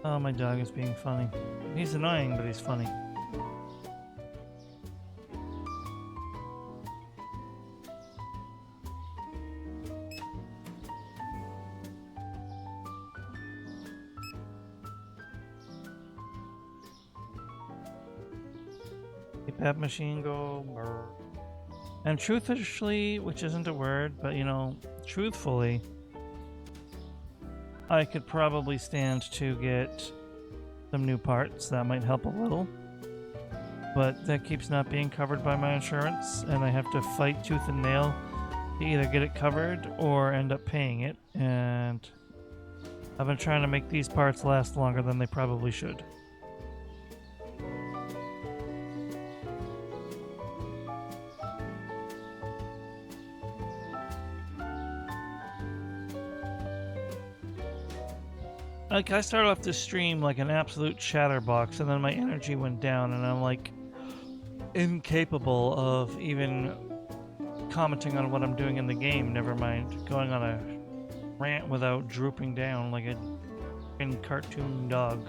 A: Oh, my dog is being funny. He's annoying, but he's funny. Keep that machine go. Brr. And truthfully, which isn't a word, but you know, truthfully, I could probably stand to get some new parts. That might help a little. But that keeps not being covered by my insurance, and I have to fight tooth and nail to either get it covered or end up paying it. And I've been trying to make these parts last longer than they probably should. Like, I started off this stream like an absolute chatterbox, and then my energy went down, and I'm like incapable of even commenting on what I'm doing in the game, never mind going on a rant without drooping down like a fucking cartoon dog.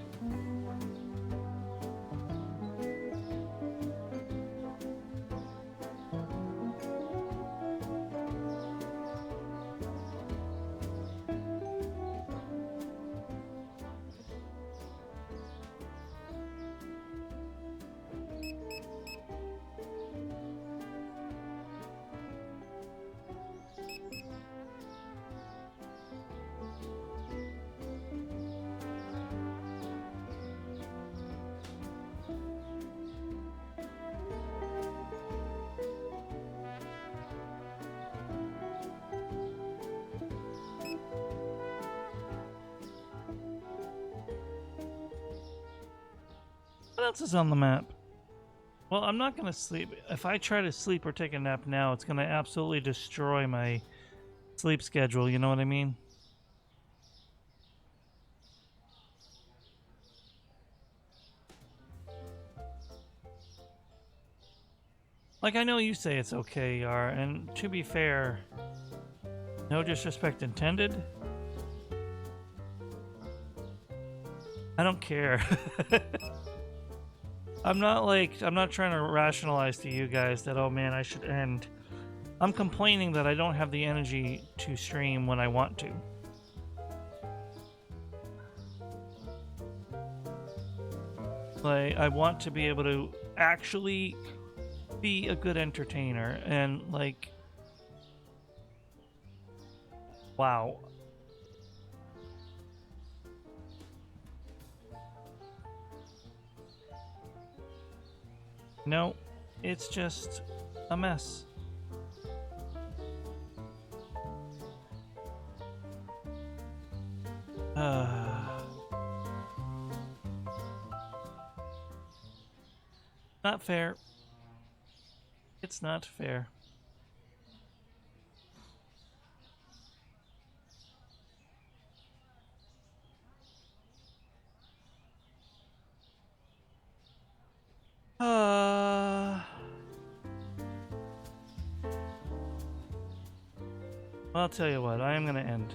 A: What else is on the map? Well, I'm not gonna sleep. If I try to sleep or take a nap now, it's gonna absolutely destroy my sleep schedule, you know what I mean? Like, I know you say it's okay, Yar, and to be fair, no disrespect intended. I don't care. I'm not trying to rationalize to you guys that, oh man, I should end. I'm complaining that I don't have the energy to stream when I want to. Like, I want to be able to actually be a good entertainer, and like, wow. No, it's just a mess. Not fair. It's not fair. I'll tell you what, I am going to end.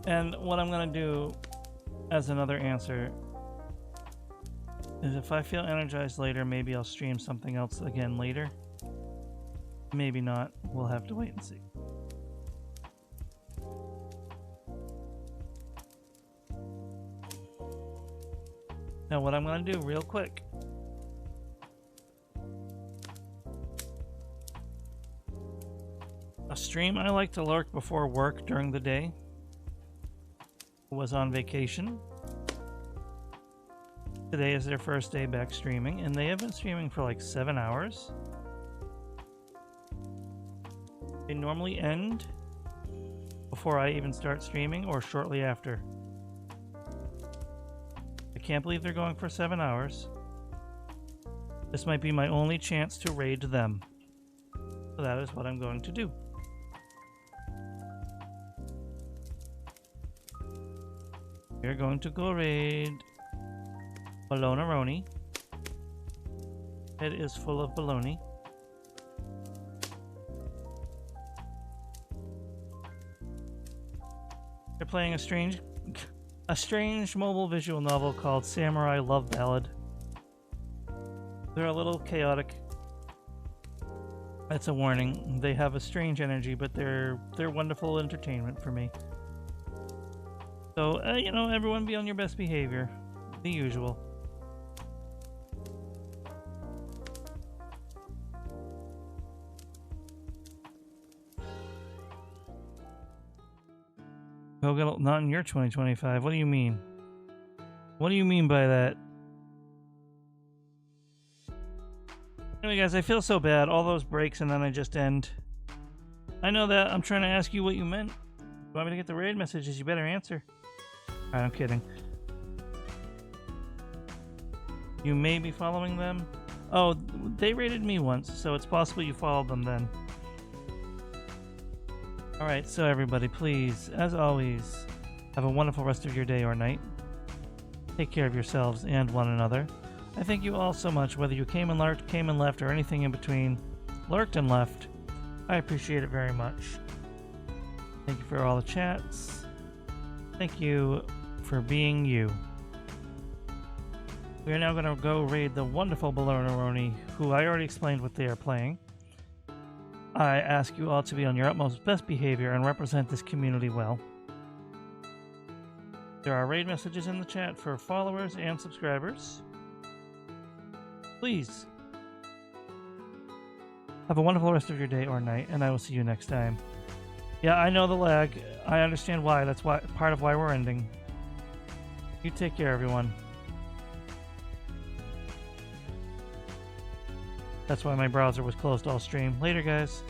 A: And what I'm going to do as another answer is if I feel energized later, maybe I'll stream something else again later. Maybe not. We'll have to wait and see. Now what I'm going to do real quick. A stream I like to lurk before work during the day was on vacation. Today is their first day back streaming, and they have been streaming for like 7 hours. They normally end before I even start streaming or shortly after. I can't believe they're going for 7 hours. This might be my only chance to raid them. So that is what I'm going to do. We're going to go raid Balonaroni. It is full of baloney. They're playing a strange mobile visual novel called Samurai Love Ballad. They're a little chaotic. That's a warning. They have a strange energy, but they're wonderful entertainment for me. So, you know, everyone be on your best behavior. The usual. Go, not in your 2025. What do you mean? What do you mean by that? Anyway, guys, I feel so bad. All those breaks and then I just end. I know that. I'm trying to ask you what you meant. You want me to get the raid messages? You better answer. Alright, I'm kidding. You may be following them. Oh, they raided me once, so it's possible you followed them then. Alright, so everybody, please, as always, have a wonderful rest of your day or night. Take care of yourselves and one another. I thank you all so much, whether you came and lurked, came and left, or anything in between. Lurked and left. I appreciate it very much. Thank you for all the chats. Thank you for being you. We are now going to go raid the wonderful Balonaroni, who I already explained what they are playing. I ask you all to be on your utmost best behavior and represent this community well. There are raid messages in the chat for followers and subscribers. Please have a wonderful rest of your day or night, and I will see you next time. Yeah, I know the lag. I understand why. That's why part of why we're ending. You take care, everyone. That's why my browser was closed all stream. Later, guys.